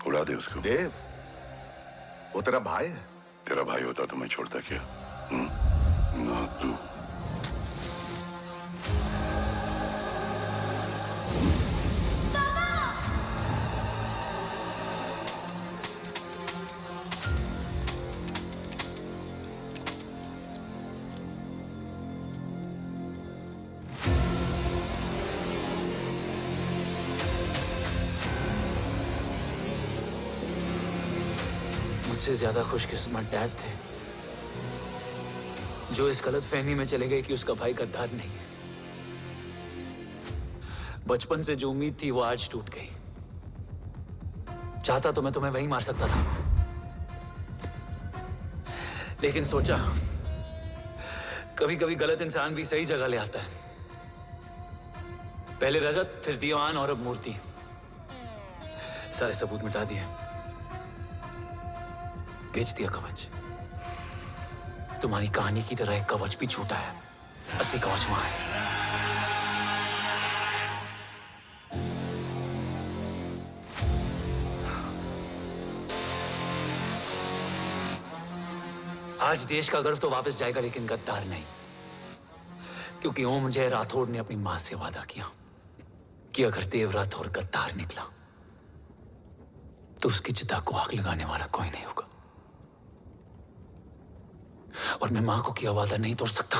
उड़ा दे उसको। देव, वो तेरा भाई है। तेरा भाई होता तो मैं छोड़ता क्या? ना तू। मुझसे ज्यादा खुशकिस्मत डैड थे, जो इस गलतफहमी में चले गए कि उसका भाई गद्दार नहीं है। बचपन से जो उम्मीद थी वो आज टूट गई। चाहता तो मैं तुम्हें वहीं मार सकता था, लेकिन सोचा कभी कभी गलत इंसान भी सही जगह ले आता है। पहले रजत, फिर दीवान और अब मूर्ति। सारे सबूत मिटा दिए, बेच दिया कवच। तुम्हारी कहानी की तरह एक कवच भी झूठा है, असली कवच वहां है। आज देश का गर्व तो वापस जाएगा, लेकिन गद्दार नहीं, क्योंकि ओम जय राठौड़ ने अपनी मां से वादा किया कि अगर देव राठौड़ गद्दार निकला तो उसकी चिता को आग लगाने वाला कोई नहीं होगा। और मैं मां को किया वादा नहीं तोड़ सकता।